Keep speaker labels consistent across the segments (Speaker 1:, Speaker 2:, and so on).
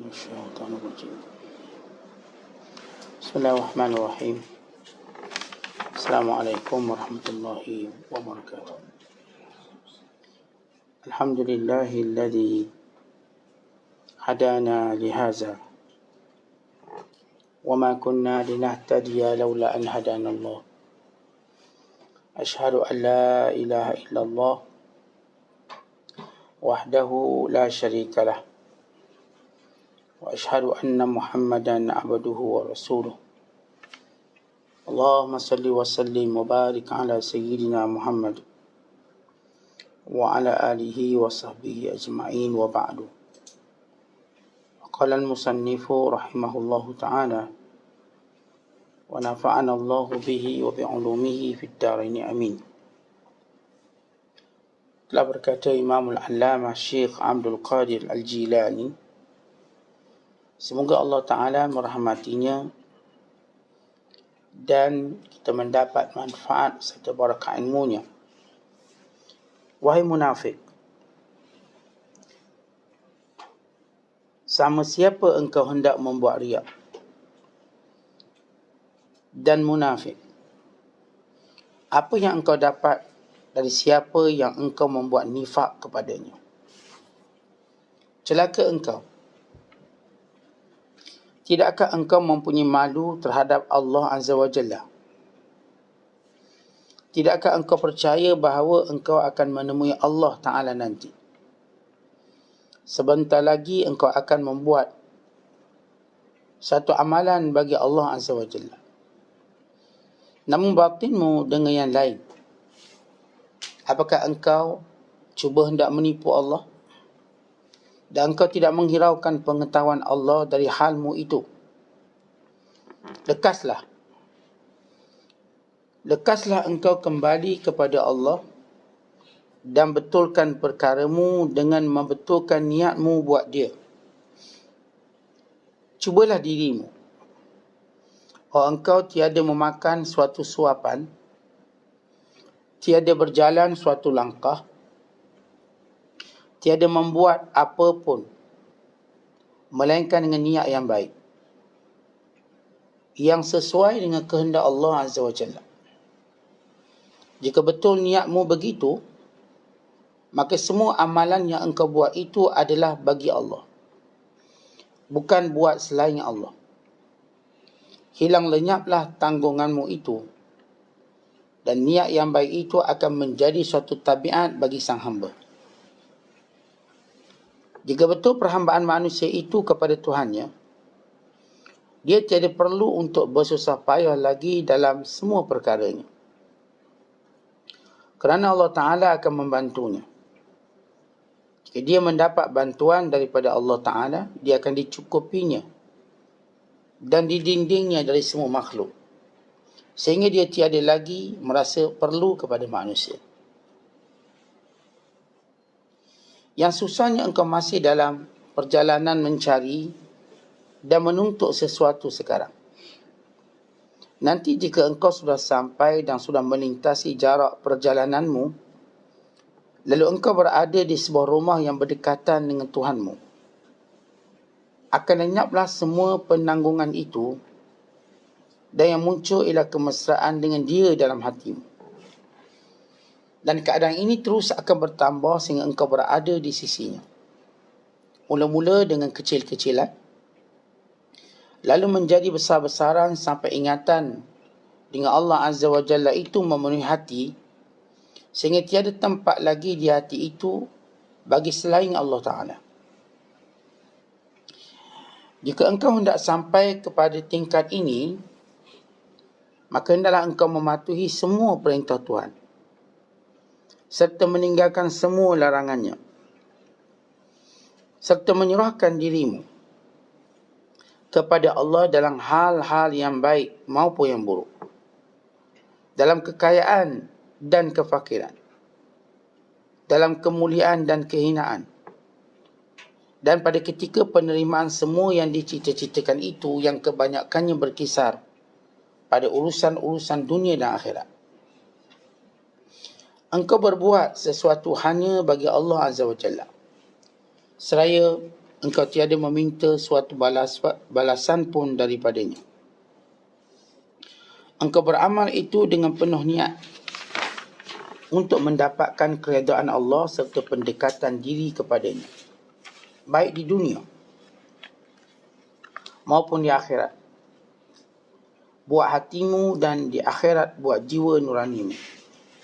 Speaker 1: من الشيطان الرجيم. بسم الله الرحمن الرحيم. السلام عليكم ورحمة الله وبركاته. الحمد لله الذي هدانا لهذا وما كنا لنهتدي لولا أن هدانا الله. أشهد أن لا إله إلا الله وحده لا شريك له وأشهد أن محمدا عبده ورسوله. اللهم صل وسلم وبارك على سيدنا محمد وعلى آله وصحبه أجمعين وبعد. قال المصنف رحمه الله تعالى ونفعنا الله به وبعلومه في الدارين آمين. Telah berkata Imam Al-Allamah Syekh Abdul Qadir Al-Jilani, semoga Allah Ta'ala merahmatinya dan kita mendapat manfaat serta barakah ilmunya. Wahai munafik, sama siapa engkau hendak membuat riak, dan munafik, apa yang engkau dapat dari siapa yang engkau membuat nifak kepadanya? Celaka engkau. Tidakkah engkau mempunyai malu terhadap Allah Azza wa Jalla? Tidakkah engkau percaya bahawa engkau akan menemui Allah Ta'ala nanti? Sebentar lagi engkau akan membuat satu amalan bagi Allah Azza wa Jalla, namun batinmu dengan yang lain. Apakah engkau cuba hendak menipu Allah? Dan engkau tidak menghiraukan pengetahuan Allah dari halmu itu. Lekaslah engkau kembali kepada Allah dan betulkan perkaramu dengan membetulkan niatmu buat dia. Cubalah dirimu. Engkau tiada memakan suatu suapan, tiada berjalan suatu langkah, tiada membuat apa pun, melainkan dengan niat yang baik, yang sesuai dengan kehendak Allah Azza wa Jalla. Jika betul niatmu begitu, maka semua amalan yang engkau buat itu adalah bagi Allah, bukan buat selain Allah. Hilang lenyaplah tanggunganmu itu, dan niat yang baik itu akan menjadi suatu tabiat bagi sang hamba. Jika betul perhambaan manusia itu kepada Tuhannya, dia tiada perlu untuk bersusah payah lagi dalam semua perkaranya, kerana Allah Ta'ala akan membantunya. Jika dia mendapat bantuan daripada Allah Ta'ala, dia akan dicukupinya dan didindingnya dari semua makhluk, sehingga dia tiada lagi merasa perlu kepada manusia. Yang susahnya engkau masih dalam perjalanan mencari dan menuntut sesuatu sekarang. Nanti jika engkau sudah sampai dan sudah melintasi jarak perjalananmu, lalu engkau berada di sebuah rumah yang berdekatan dengan Tuhanmu, akan lenyaplah semua penanggungan itu, dan yang muncul ialah kemesraan dengan dia dalam hatimu. Dan keadaan ini terus akan bertambah sehingga engkau berada di sisinya. Mula-mula dengan kecil-kecilan, lalu menjadi besar-besaran sampai ingatan dengan Allah Azza wa Jalla itu memenuhi hati, sehingga tiada tempat lagi di hati itu bagi selain Allah Ta'ala. Jika engkau hendak sampai kepada tingkat ini, maka hendaklah engkau mematuhi semua perintah Tuhan, serta meninggalkan semua larangannya, serta menyerahkan dirimu kepada Allah dalam hal-hal yang baik maupun yang buruk, dalam kekayaan dan kefakiran, dalam kemuliaan dan kehinaan, dan pada ketika penerimaan semua yang dicita-citakan itu, yang kebanyakannya berkisar pada urusan-urusan dunia dan akhirat. Engkau berbuat sesuatu hanya bagi Allah Azza wa Jalla, seraya engkau tiada meminta suatu balasan pun daripadanya. Engkau beramal itu dengan penuh niat untuk mendapatkan keredaan Allah serta pendekatan diri kepadanya, baik di dunia maupun di akhirat. Buat hatimu, dan di akhirat buat jiwa nuranimu.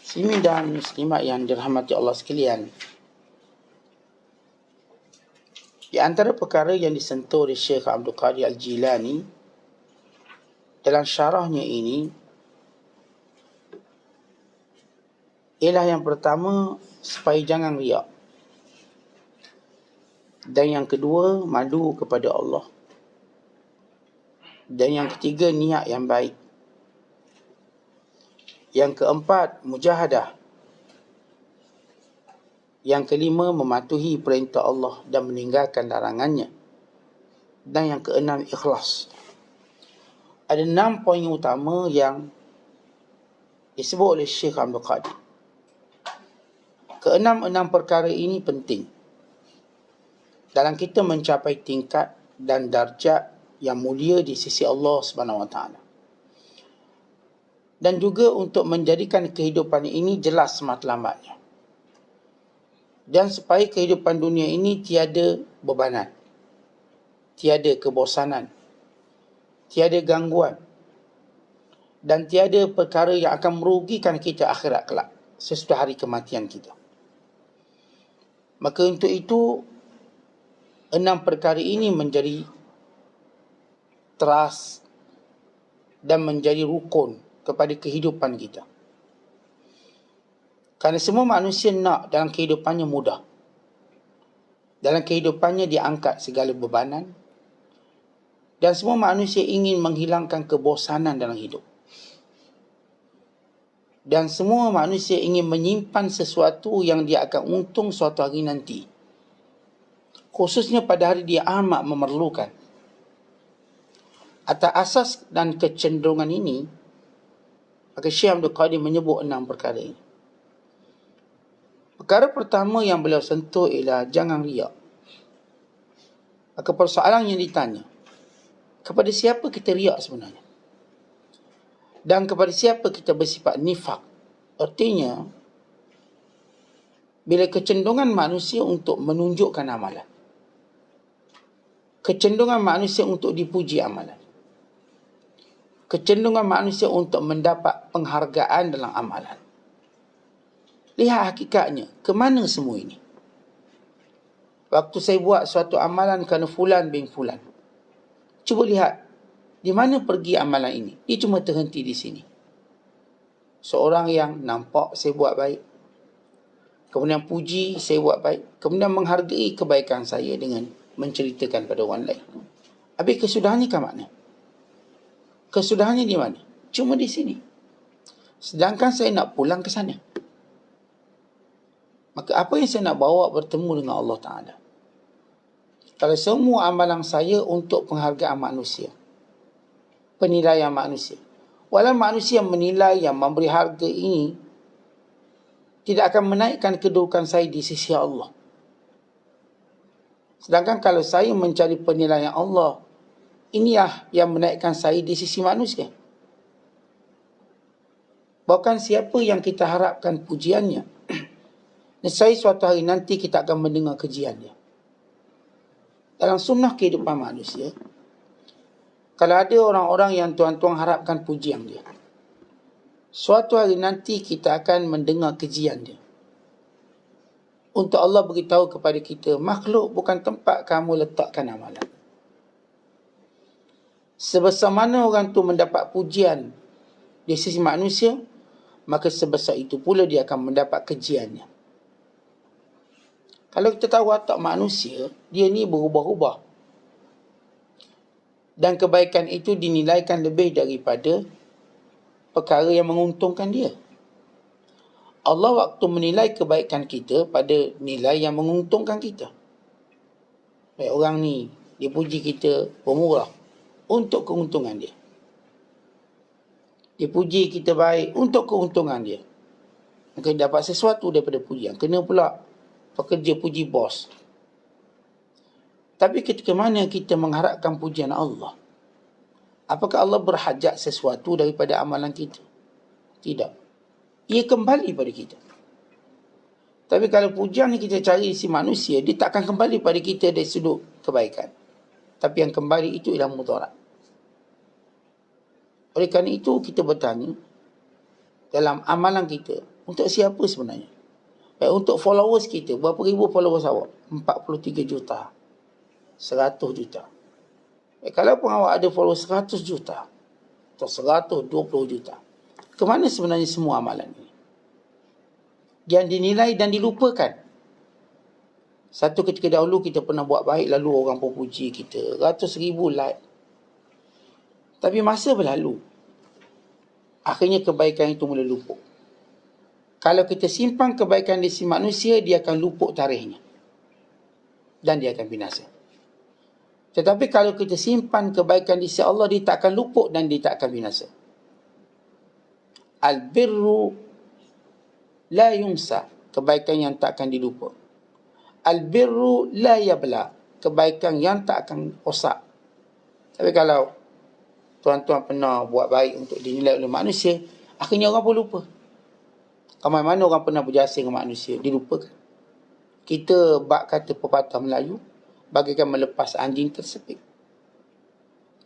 Speaker 1: Muslimin dan muslimat yang dirahmati Allah sekalian, di antara perkara yang disentuh oleh Syekh Abdul Qadir Al-Jilani dalam syarahnya ini ialah yang pertama, supaya jangan riak. Dan yang kedua, malu kepada Allah. Dan yang ketiga, niat yang baik. Yang keempat, mujahadah. Yang kelima, mematuhi perintah Allah dan meninggalkan larangannya. Dan yang keenam, ikhlas. Ada 6 poin utama yang disebut oleh Syekh Abdul Qadir. Keenam perkara ini penting dalam kita mencapai tingkat dan darjat yang mulia di sisi Allah SWT. Dan juga untuk menjadikan kehidupan ini jelas matlamatnya. Dan supaya kehidupan dunia ini tiada bebanan, tiada kebosanan, tiada gangguan, dan tiada perkara yang akan merugikan kita akhirat kelak sesudah hari kematian kita. Maka untuk itu 6 perkara ini menjadi teras dan menjadi rukun kepada kehidupan kita. Kerana semua manusia nak dalam kehidupannya mudah. Dalam kehidupannya diangkat segala bebanan. Dan semua manusia ingin menghilangkan kebosanan dalam hidup. Dan semua manusia ingin menyimpan sesuatu yang dia akan untung suatu hari nanti. Khususnya pada hari dia amat memerlukan. Atas asas dan kecenderungan ini, maka Syekh Abdul Qadir menyebut 6 perkara ini. Perkara pertama yang beliau sentuh ialah jangan riak. Maka persoalan yang ditanya, kepada siapa kita riak sebenarnya? Dan kepada siapa kita bersifat nifak? Artinya, bila kecenderungan manusia untuk menunjukkan amalan, kecenderungan manusia untuk dipuji amalan, kecenderungan manusia untuk mendapat penghargaan dalam amalan. Lihat hakikatnya, ke mana semua ini? Waktu saya buat suatu amalan kerana fulan bin fulan, cuba lihat, di mana pergi amalan ini? Dia cuma terhenti di sini. Seorang yang nampak saya buat baik, kemudian puji saya buat baik, kemudian menghargai kebaikan saya dengan menceritakan pada orang lain. Habis kesudahannya ke mana? Kesudahannya di mana? Cuma di sini. Sedangkan saya nak pulang ke sana. Maka apa yang saya nak bawa bertemu dengan Allah Ta'ala? Kalau semua amalan saya untuk penghargaan manusia, penilaian manusia, walau manusia menilai yang memberi harga ini tidak akan menaikkan kedudukan saya di sisi Allah. Sedangkan kalau saya mencari penilaian Allah, inilah yang menaikkan saya di sisi manusia. Bahkan siapa yang kita harapkan pujiannya, nescaya suatu hari nanti kita akan mendengar kejiannya. Dalam sunnah kehidupan manusia, kalau ada orang-orang yang tuan-tuan harapkan pujian dia, suatu hari nanti kita akan mendengar kejian dia. Untuk Allah beritahu kepada kita, makhluk bukan tempat kamu letakkan amalan. Sebesar mana orang tu mendapat pujian di sisi manusia, maka sebesar itu pula dia akan mendapat kejiannya. Kalau kita tahu watak manusia, dia ni berubah-ubah. Dan kebaikan itu dinilaikan lebih daripada perkara yang menguntungkan dia. Allah waktu menilai kebaikan kita pada nilai yang menguntungkan kita. Baik, orang ni, dia puji kita pemurah untuk keuntungan dia. Dia puji kita baik untuk keuntungan dia. Maka dia dapat sesuatu daripada pujian. Kena pula pekerja puji bos. Tapi ketika mana kita mengharapkan pujian Allah, apakah Allah berhajat sesuatu daripada amalan kita? Tidak. Ia kembali pada kita. Tapi kalau pujian ni kita cari si manusia, dia tak akan kembali pada kita dari sudut kebaikan. Tapi yang kembali itu ialah mudarat. Oleh kerana itu kita bertanya, dalam amalan kita, untuk siapa sebenarnya? Baik, untuk followers kita, berapa ribu followers awak? 43 juta. 100 juta. Baik, kalau pun awak ada followers 100 juta atau 120 juta, ke mana sebenarnya semua amalan ini? Yang dinilai dan dilupakan. Satu ketika dahulu kita pernah buat baik, lalu orang pun puji kita, ratus ribu like. Tapi masa berlalu, akhirnya kebaikan itu mula luput. Kalau kita simpan kebaikan di si manusia, dia akan luput tarikhnya. Dan dia akan binasa. Tetapi kalau kita simpan kebaikan di sisi Allah, dia tak akan luput dan dia tak akan binasa. Al-birru la yunsa, kebaikan yang tak akan dilupa. Al-birru la yabla, kebaikan yang tak akan rosak. Tapi kalau tuan-tuan pernah buat baik untuk dinilai oleh manusia, akhirnya orang pun lupa. Ramai mana orang pernah berjasa dengan manusia, dilupakan. Kita bak kata pepatah Melayu, bagaikan melepas anjing tersepit.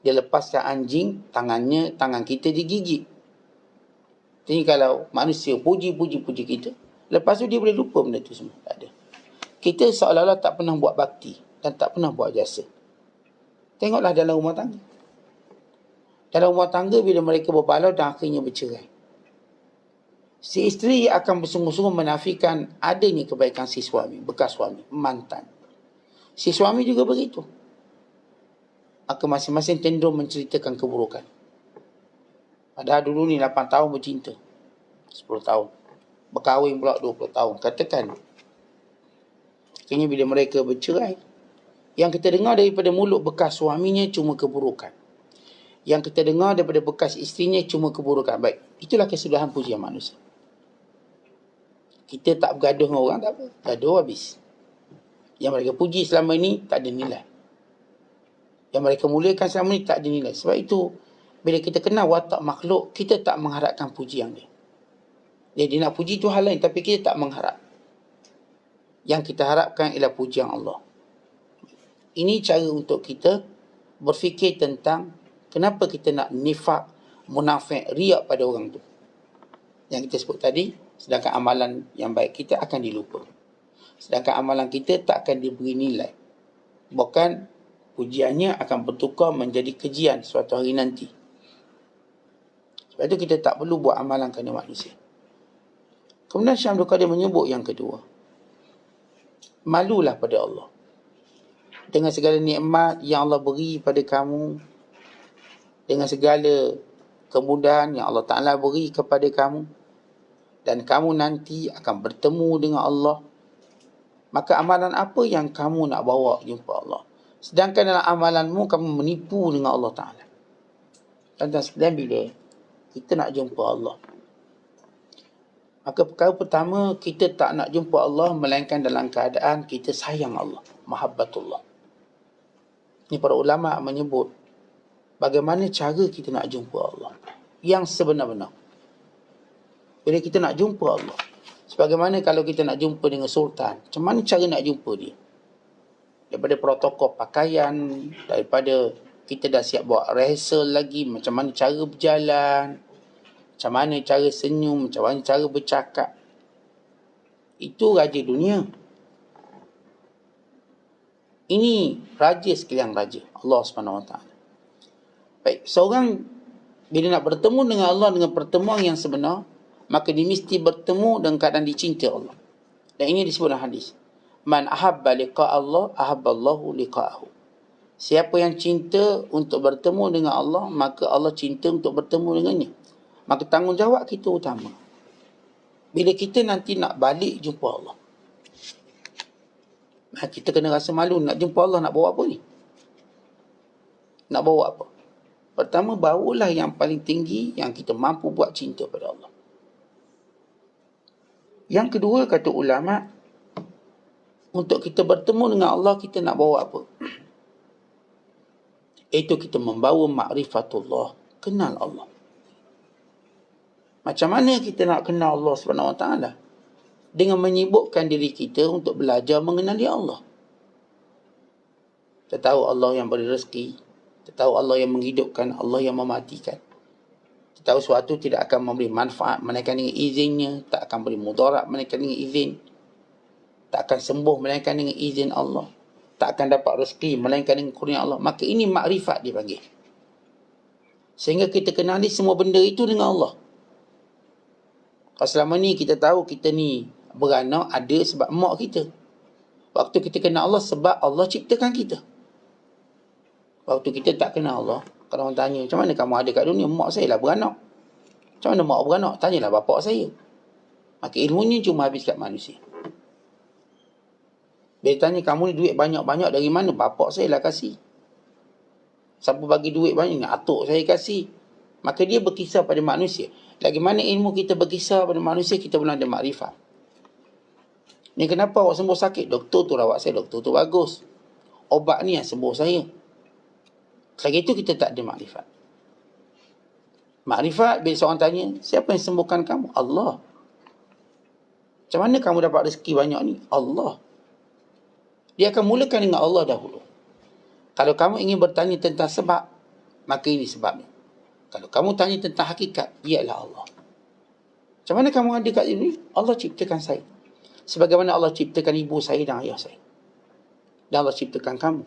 Speaker 1: Dia lepaskan anjing, tangan kita digigit. Jadi kalau manusia puji kita, lepas tu dia boleh lupa benda tu semua. Tak ada. Kita seolah-olah tak pernah buat bakti dan tak pernah buat jasa. Tengoklah dalam rumah tangga. Dalam rumah tangga bila mereka berbalau dan akhirnya bercerai, si isteri akan bersungguh-sungguh menafikan adanya kebaikan si suami, bekas suami, mantan. Si suami juga begitu. Maka masing-masing cenderung menceritakan keburukan. Padahal dulu ni 8 tahun bercinta, 10 tahun. Berkahwin pula 20 tahun. Katakan, akhirnya bila mereka bercerai, yang kita dengar daripada mulut bekas suaminya cuma keburukan. Yang kita dengar daripada bekas isterinya cuma keburukan. Baik, itulah kesudahan pujian manusia. Kita tak bergaduh dengan orang, tak apa. Gaduh habis. Yang mereka puji selama ini tak ada nilai. Yang mereka muliakan selama ini tak ada nilai. Sebab itu, bila kita kenal watak makhluk, kita tak mengharapkan pujian dia. Dia nak puji itu hal lain, tapi kita tak mengharap. Yang kita harapkan ialah pujian Allah. Ini cara untuk kita berfikir tentang kenapa kita nak nifak, munafik, riak pada orang tu. Yang kita sebut tadi, sedangkan amalan yang baik kita akan dilupa. Sedangkan amalan kita tak akan diberi nilai. Bahkan pujiannya akan bertukar menjadi kejian suatu hari nanti. Sebab itu kita tak perlu buat amalan kerana manusia. Kemudian Syekh Abdul Qadir menyebut yang kedua, malulah pada Allah dengan segala nikmat yang Allah beri pada kamu, dengan segala kemudahan yang Allah Ta'ala beri kepada kamu, dan kamu nanti akan bertemu dengan Allah. Maka amalan apa yang kamu nak bawa jumpa Allah? Sedangkan dalam amalanmu kamu menipu dengan Allah Ta'ala. Dan sekalian, bila kita nak jumpa Allah, maka perkara pertama, kita tak nak jumpa Allah melainkan dalam keadaan kita sayang Allah, mahabbatullah. Ini para ulama menyebut bagaimana cara kita nak jumpa Allah yang sebenar-benar. Bila kita nak jumpa Allah, sebagaimana kalau kita nak jumpa dengan sultan, macam mana cara nak jumpa dia? Daripada protokol pakaian, daripada kita dah siap buat rehearsal lagi, macam mana cara berjalan, macam mana cara senyum, macam mana cara bercakap. Itu raja dunia. Ini raja sekalian raja, Allah SWT. Baik, seorang bila nak bertemu dengan Allah dengan pertemuan yang sebenar, maka dia mesti bertemu dengan keadaan dicinta Allah. Dan ini disebut dalam hadis, man ahabba liqa Allah, ahabba Allahu liqa'ahu. Siapa yang cinta untuk bertemu dengan Allah, maka Allah cinta untuk bertemu dengannya. Maka tanggungjawab kita utama. Bila kita nanti nak balik jumpa Allah, kita kena rasa malu nak jumpa Allah, nak bawa apa ni? Nak bawa apa? Pertama, bawalah yang paling tinggi yang kita mampu buat cinta pada Allah. Yang kedua, kata ulama, untuk kita bertemu dengan Allah, kita nak bawa apa? Itu kita membawa ma'rifatullah, kenal Allah. Macam mana kita nak kenal Allah Subhanahu Wa Taala? Dengan menyibukkan diri kita untuk belajar mengenali Allah. Kita tahu Allah yang beri rezeki, kita tahu Allah yang menghidupkan, Allah yang mematikan. Kita tahu sesuatu tidak akan memberi manfaat melainkan dengan izinnya, tak akan beri mudarat melainkan dengan izin, tak akan sembuh melainkan dengan izin Allah, tak akan dapat rezeki melainkan dengan kurnia Allah. Maka ini makrifat dipanggil. Sehingga kita kenali semua benda itu dengan Allah. Kalau selama ni kita tahu kita ni beranak ada sebab mak kita. Waktu kita kenal Allah sebab Allah ciptakan kita. Waktu kita tak kenal Allah, kalau orang tanya, macam mana kamu ada kat dunia? Mak saya lah beranak. Macam mana mak beranak? Tanyalah bapak saya. Maka ilmunya cuma habis kat manusia. Bila tanya, kamu ni duit banyak-banyak dari mana? Bapak saya lah kasih. Siapa bagi duit banyak? Atuk saya kasih. Maka dia berkisar pada manusia. Lagi mana ilmu kita berkisar pada manusia, kita belum ada makrifat. Ni kenapa awak sembuh sakit? Doktor tu rawat saya, doktor tu bagus. Obat ni yang sembuh saya. Selagi itu kita tak ada makrifat. Makrifat, bila seorang tanya, siapa yang sembuhkan kamu? Allah. Macam mana kamu dapat rezeki banyak ni? Allah. Dia akan mulakan dengan Allah dahulu. Kalau kamu ingin bertanya tentang sebab, maka ini sebabnya. Kalau kamu tanya tentang hakikat, ialah Allah. Macam mana kamu ada kat sini? Allah ciptakan saya. Sebagaimana Allah ciptakan ibu saya dan ayah saya. Dan Allah ciptakan kamu.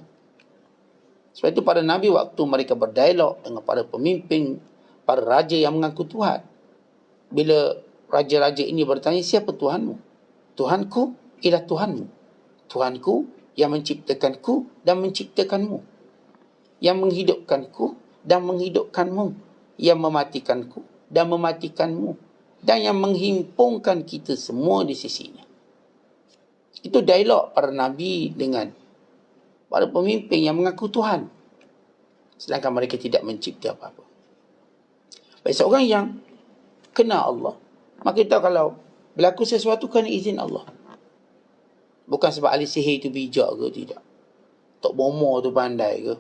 Speaker 1: Sebab itu para Nabi waktu mereka berdialog dengan para pemimpin, para raja yang mengaku Tuhan. Bila raja-raja ini bertanya, siapa Tuhanmu? Tuhanku ialah Tuhanmu. Tuhanku yang menciptakanku dan menciptakanmu. Yang menghidupkanku dan menghidupkanmu. Yang mematikanku dan mematikanmu. Dan yang menghimpunkan kita semua di sisinya. Itu dialog para Nabi dengan para pemimpin yang mengaku Tuhan. Sedangkan mereka tidak mencipta apa-apa. Bagi seorang yang kenal Allah, maka kita kalau berlaku sesuatu kerana izin Allah. Bukan sebab ahli sihir itu bijak ke, tidak. Tok Bomo tu pandai ke.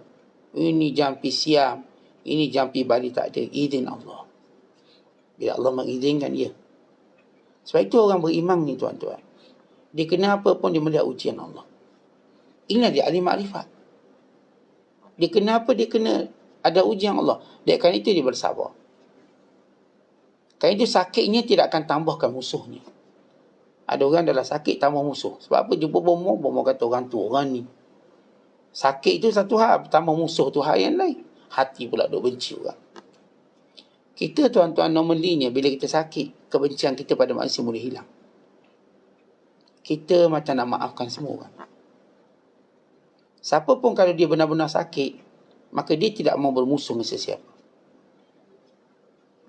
Speaker 1: Ini jampi siam, ini jampi bali, tak ada. Izin Allah. Bila Allah mengizinkan dia. Sebab itu orang beriman ni tuan-tuan. Dia kena apa pun dia melihat ujian Allah. Inilah dia ahli makrifat. Dia kena apa? Dia kena ada ujian Allah. Dia kerana itu dia bersabar. Kerana itu sakitnya tidak akan tambahkan musuhnya. Ada orang adalah sakit tambah musuh. Sebab apa? Jumpa Bomo kata orang tu, orang ni. Sakit itu satu hal, tambah musuh tu hal yang lain. Hati pula duk benci orang. Kita tuan-tuan normalinya bila kita sakit, kebencian kita pada manusia mula hilang. Kita macam nak maafkan semua orang. Siapa pun kalau dia benar-benar sakit, maka dia tidak mau bermusuh dengan sesiapa.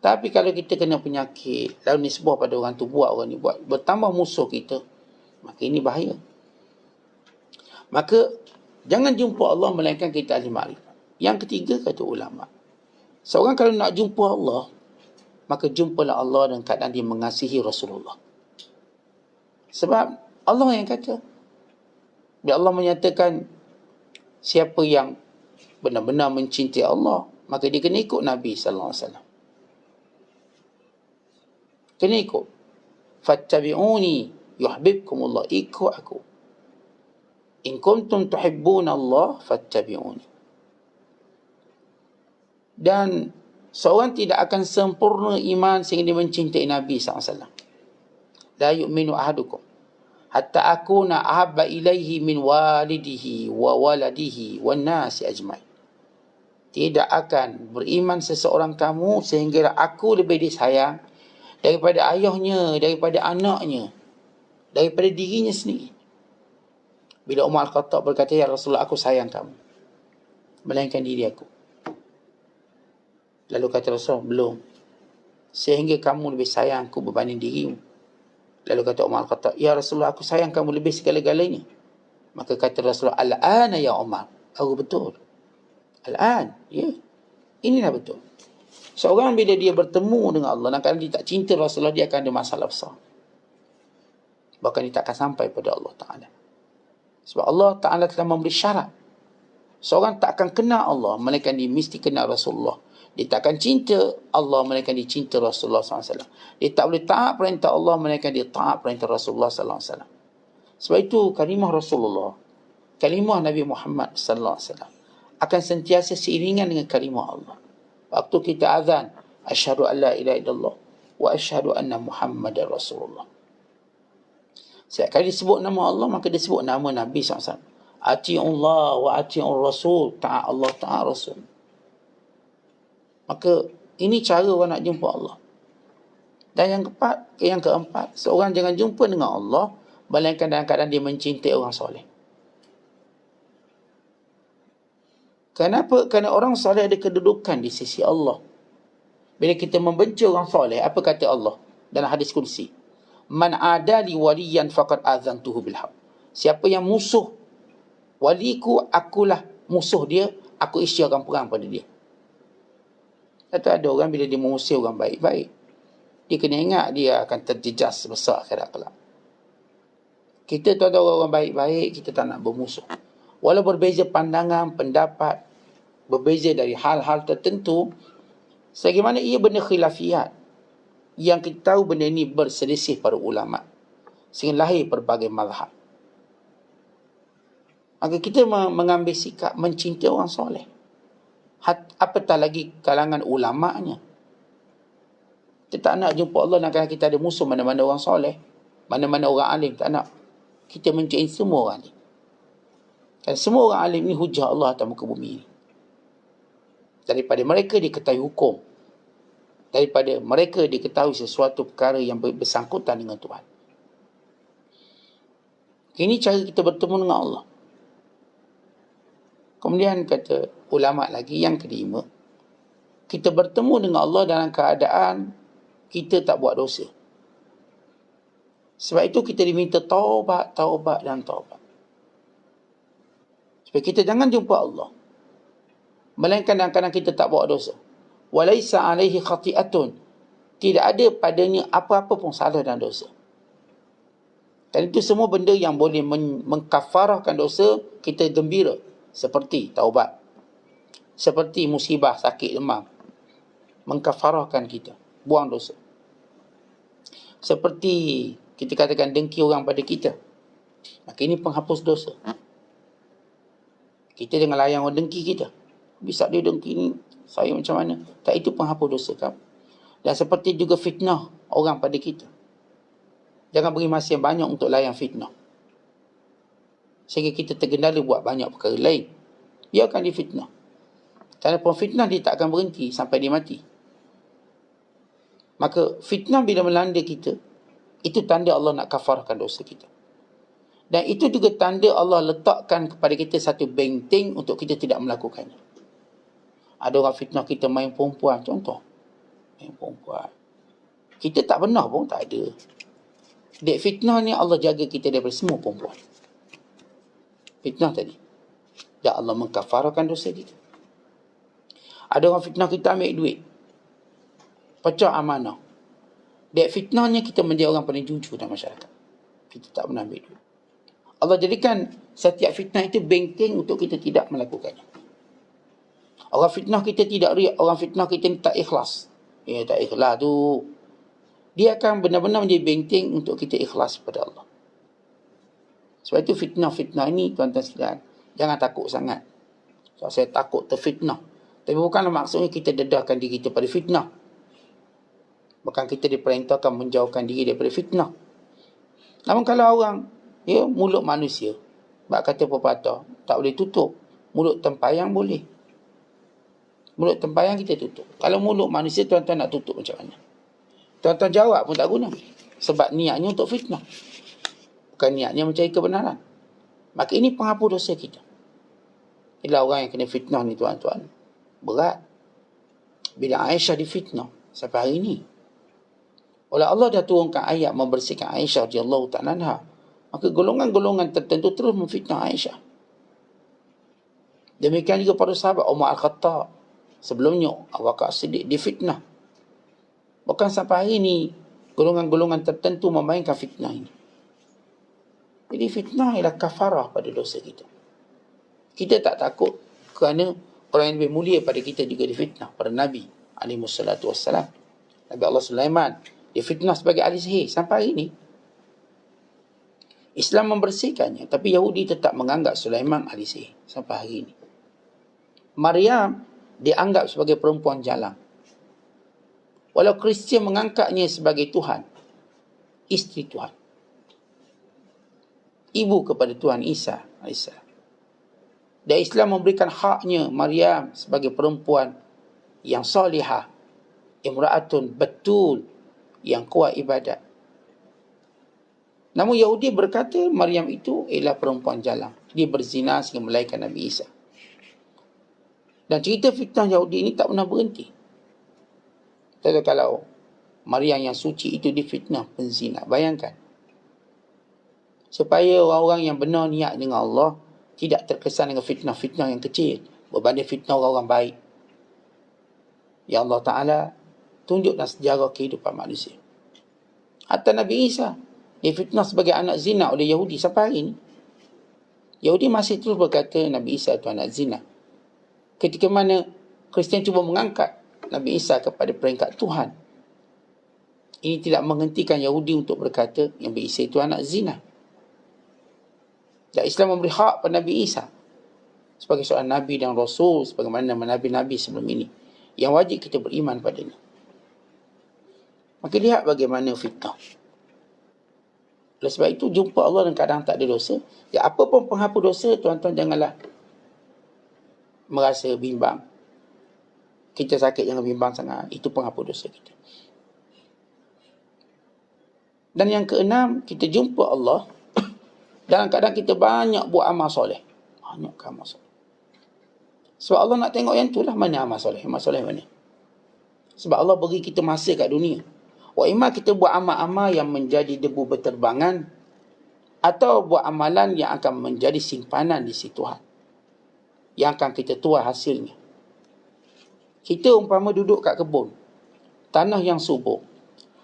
Speaker 1: Tapi kalau kita kena penyakit, lalu nisbah pada orang tu, buat orang ni buat, bertambah musuh kita, maka ini bahaya. Maka jangan jumpa Allah melainkan kita ahli makrifat. Yang ketiga, kata ulama, seorang kalau nak jumpa Allah, maka jumpalah Allah dengan keadaan dia mengasihi Rasulullah. Sebab Allah yang kata, bila Allah menyatakan siapa yang benar-benar mencintai Allah, maka dia kena ikut Nabi sallallahu alaihi wasallam. Kena ikut. Fattabi'uni yuhibbukumullah. Ikut aku. In kuntum tuhibbuna Allah fattabi'uni. Dan seorang tidak akan sempurna iman sehingga dia mencintai Nabi SAW. La yu'minu ahadukum hatta akuna ahabba ilaihi min walidihi wa waladihi wan nasi ajmain. Tidak akan beriman seseorang kamu sehingga aku lebih disayang daripada ayahnya, daripada anaknya, daripada dirinya sendiri. Bila Umar Al-Khattab berkata, ya Rasulullah, aku sayang kamu melainkan diri aku. Lalu kata Rasulullah, belum, sehingga kamu lebih sayang aku berbanding dirimu. Lalu kata Umar Al-Khattab, ya Rasulullah, aku sayang kamu lebih segala-galanya. Maka kata Rasulullah, al-ana ya Umar. Oh betul, al-an, ya, inilah betul. Seorang bila dia bertemu dengan Allah, dan kalau dia tak cinta Rasulullah, dia akan ada masalah besar. Bahkan dia tak akan sampai pada Allah Ta'ala. Sebab Allah Ta'ala telah memberi syarat. Seorang tak akan kenal Allah melainkan dia mesti kenal Rasulullah. Dia tak akan cinta Allah melainkan dia cinta Rasulullah SAW. Dia tak boleh taat perintah Allah melainkan dia taat perintah Rasulullah SAW. Sebab itu kalimah Rasulullah, kalimah Nabi Muhammad SAW akan sentiasa seiringan dengan kalimah Allah. Waktu kita azan, asyhadu an la ilaha illallah wa asyhadu anna Muhammadar Rasulullah. Setiap kali disebut nama Allah, maka disebut nama Nabi SAW. Ati'ullah wa ati'ur Rasul. Ta'at Allah, ta'at Rasul. Maka ini cara orang nak jumpa Allah. Dan yang keempat, seorang jangan jumpa dengan Allah melainkan dalam keadaan dia mencintai orang soleh. Kenapa? Kerana orang soleh ada kedudukan di sisi Allah. Bila kita membenci orang soleh, apa kata Allah dalam hadis kursi? Man adali waliyan faqad azantuhu bil haq. Siapa yang musuh waliku, akulah musuh dia, aku isyaratkan perang pada dia. Kata ada orang bila dia mengusir orang baik-baik, dia kena ingat dia akan terjejas besar akhirat kelak. Kita tu ada orang baik-baik, kita tak nak bermusuh. Walau berbeza pandangan, pendapat, berbeza dari hal-hal tertentu, sebagaimana ia benda khilafiyat, yang kita tahu benda ini berselisih para ulama, sehingga lahir pelbagai mazhab. Maka kita mengambil sikap mencintai orang soleh. Apatah lagi kalangan ulama'nya. Kita tak nak jumpa Allah dan kita ada musuh mana-mana orang soleh, mana-mana orang alim, tak nak. Kita mencintai semua orang alim. Dan semua orang alim ni hujah Allah atas muka bumi ini. Daripada mereka diketahui hukum, daripada mereka diketahui sesuatu perkara yang bersangkutan dengan Tuhan. Ini cara kita bertemu dengan Allah. Kemudian kata ulama lagi yang kelima, kita bertemu dengan Allah dalam keadaan kita tak buat dosa. Sebab itu kita diminta taubat, taubat dan taubat. Supaya kita jangan jumpa Allah melainkan dalam keadaan kita tak buat dosa. Walaisa alaihi khati'atun. Tidak ada padanya apa-apa pun salah dan dosa. Dan itu semua benda yang boleh mengkafarahkan dosa, kita gembira. Seperti taubat, seperti musibah, sakit, demam, mengkafarahkan kita, buang dosa. Seperti kita katakan dengki orang pada kita, maka ini penghapus dosa. Kita jangan layan orang dengki kita. Bisa dia dengki ni, saya macam mana? Tak, itu penghapus dosa kan. Dan seperti juga fitnah orang pada kita. Jangan beri masa yang banyak untuk layan fitnah, sehingga kita tergendala buat banyak perkara lain. Dia akan difitnah. Kerana fitnah dia tak akan berhenti sampai dia mati. Maka fitnah bila melanda kita, itu tanda Allah nak kafarkan dosa kita. Dan itu juga tanda Allah letakkan kepada kita satu benteng untuk kita tidak melakukannya. Ada orang fitnah kita main perempuan, contoh. Main perempuan. Kita tak pernah pun, tak ada. Dek fitnah ni Allah jaga kita daripada semua perempuan. Fitnah tadi. Dan Allah mengkafarkan dosa kita. Ada orang fitnah kita ambil duit, pecah amanah. Dek fitnahnya kita menjadi orang paling jujur dalam masyarakat. Kita tak pernah ambil duit. Allah jadikan setiap fitnah itu benteng untuk kita tidak melakukannya. Orang fitnah kita tidak riak, orang fitnah kita tak ikhlas. Tak ikhlas tu, dia akan benar-benar menjadi benteng untuk kita ikhlas kepada Allah. Sebab itu fitnah-fitnah ini, tuan-tuan sekalian, jangan takut sangat. So, saya takut terfitnah. Tapi bukanlah maksudnya kita dedahkan diri kita pada fitnah. Bahkan kita diperintahkan menjauhkan diri daripada fitnah. Namun kalau orang, mulut manusia, bak kata pepatah, tak boleh tutup. Mulut tempayang boleh. Mulut tempayang kita tutup. Kalau mulut manusia, tuan-tuan nak tutup macam mana? Tuan-tuan jawab pun tak guna. Sebab niatnya untuk fitnah, bukan niatnya mencari kebenaran. Maka ini penghapus dosa kita. Inilah orang yang kena fitnah ni, tuan-tuan, berat. Bila Aisyah difitnah sampai hari ini, oleh Allah dah turunkan ayat membersihkan Aisyah radhiyallahu ta'ala anha, maka golongan-golongan tertentu terus memfitnah Aisyah. Demikian juga para sahabat. Umar Al-Khattab sebelumnya, Abu Bakar As-Siddiq difitnah. Bahkan sampai hari ini golongan-golongan tertentu memainkan fitnah ini. Jadi fitnah ialah kafarah pada dosa kita. Kita tak takut Kerana orang yang lebih mulia pada kita juga difitnah. Para Nabi alaihissalatu wassalam. Nabi Allah Sulaiman difitnah sebagai ahli sihir. Sampai hari ini Islam membersihkannya, tapi Yahudi tetap menganggap Sulaiman ahli sihir sampai hari ini. Maryam dianggap sebagai perempuan jalang. Walau Kristian mengangkatnya sebagai Tuhan, isteri Tuhan, ibu kepada Tuhan Isa AS. Dan Islam memberikan haknya Maryam sebagai perempuan yang salihah, imra'atun betul, yang kuat ibadat. Namun Yahudi berkata Maryam itu ialah perempuan jalang. Dia berzina sehingga melahirkan Nabi Isa. Dan cerita fitnah Yahudi ini tak pernah berhenti. Tapi kalau Maryam yang suci itu difitnah penzina, bayangkan. Supaya orang-orang yang benar niat dengan Allah tidak terkesan dengan fitnah-fitnah yang kecil berbanding fitnah orang-orang baik. Ya Allah Ta'ala tunjuk dalam sejarah kehidupan manusia. Hatta Nabi Isa difitnah sebagai anak zina oleh Yahudi sampai hari ini. Yahudi masih terus berkata Nabi Isa itu anak zina. Ketika mana Kristian cuba mengangkat Nabi Isa kepada peringkat Tuhan, ini tidak menghentikan Yahudi untuk berkata yang Nabi Isa itu anak zina. Dan Islam memberi hak pada Nabi Isa sebagai seorang Nabi dan Rasul, sebagaimana nama Nabi-Nabi sebelum ini, yang wajib kita beriman padanya. Maka lihat bagaimana fitnah. Oleh sebab itu, jumpa Allah dalam keadaan tak ada dosa. Ya, apa pun penghapus dosa, tuan-tuan janganlah merasa bimbang. Kita sakit jangan bimbang sangat. Itu penghapus dosa kita. Dan yang keenam, kita jumpa Allah dalam keadaan kita banyak buat amal soleh. Banyak amal soleh. Sebab Allah nak tengok yang itulah, mana amal soleh. Amal soleh mana? Sebab Allah beri kita masa kat dunia. Wa imma kita buat amal-amal yang menjadi debu berterbangan, atau buat amalan yang akan menjadi simpanan di sisi Tuhan, yang akan kita tuai hasilnya. Kita umpama duduk kat kebun, tanah yang subur.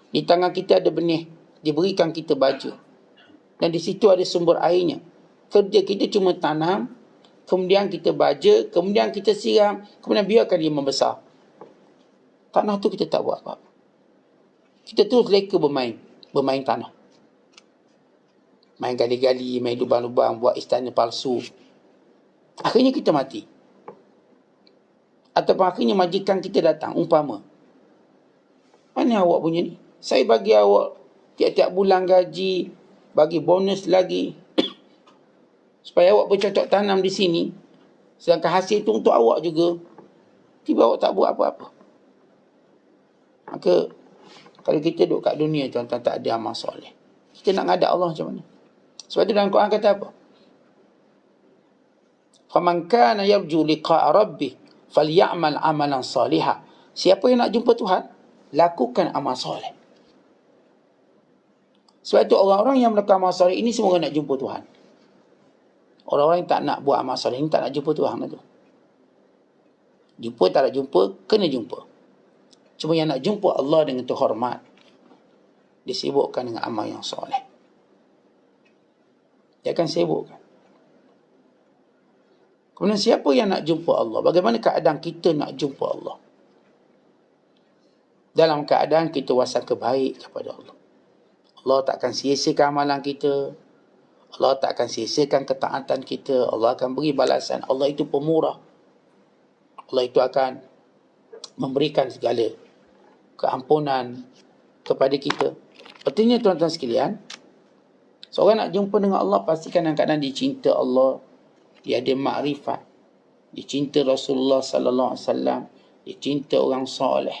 Speaker 1: Di tangan kita ada benih, diberikan kita baju, dan di situ ada sumber airnya. Kerja kita cuma tanam, kemudian kita baja, kemudian kita siram, kemudian biarkan dia membesar. Tanah tu kita tak buat apa-apa. Kita terus leka bermain tanah. Main gali-gali, main lubang-lubang, buat istana palsu. Akhirnya kita mati. Ataupun akhirnya majikan kita datang, umpama, mana awak punya ni? Saya bagi awak tiap-tiap bulan gaji, bagi bonus lagi, supaya awak bercocok tanam di sini. Sedangkan hasil itu untuk awak juga. Tiba awak tak buat apa-apa. Maka kalau kita duduk kat dunia, tuan-tuan, tak ada amal soleh, kita nak ngadap Allah macam mana? Sebab itu dalam Quran kata apa? فَمَنْ كَانَ يَرْجُو لِقَاءَ رَبِّهِ فَلْيَعْمَلْ عَمَلًا صَالِحًا. Siapa yang nak jumpa Tuhan, lakukan amal soleh. Sebab itu orang-orang yang melakukan amal soleh ini semua nak jumpa Tuhan. Orang-orang yang tak nak buat amal soleh ini tak nak jumpa Tuhan itu. Jumpa tak nak jumpa, kena jumpa. Cuma yang nak jumpa Allah dengan terhormat, disibukkan dengan amal yang soleh. Dia akan sibukkan. Kemudian siapa yang nak jumpa Allah? Bagaimana keadaan kita nak jumpa Allah? Dalam keadaan kita wasangka baik kepada Allah. Allah tak akan sia-siakan amalan kita. Allah tak akan sia-siakan ketaatan kita. Allah akan beri balasan. Allah itu pemurah. Allah itu akan memberikan segala keampunan kepada kita. Artinya tuan-tuan sekalian, seorang nak jumpa dengan Allah, pastikan dalam keadaan dia cinta Allah, dia ada makrifat, dia cinta Rasulullah sallallahu alaihi wasallam, dia cinta orang soleh,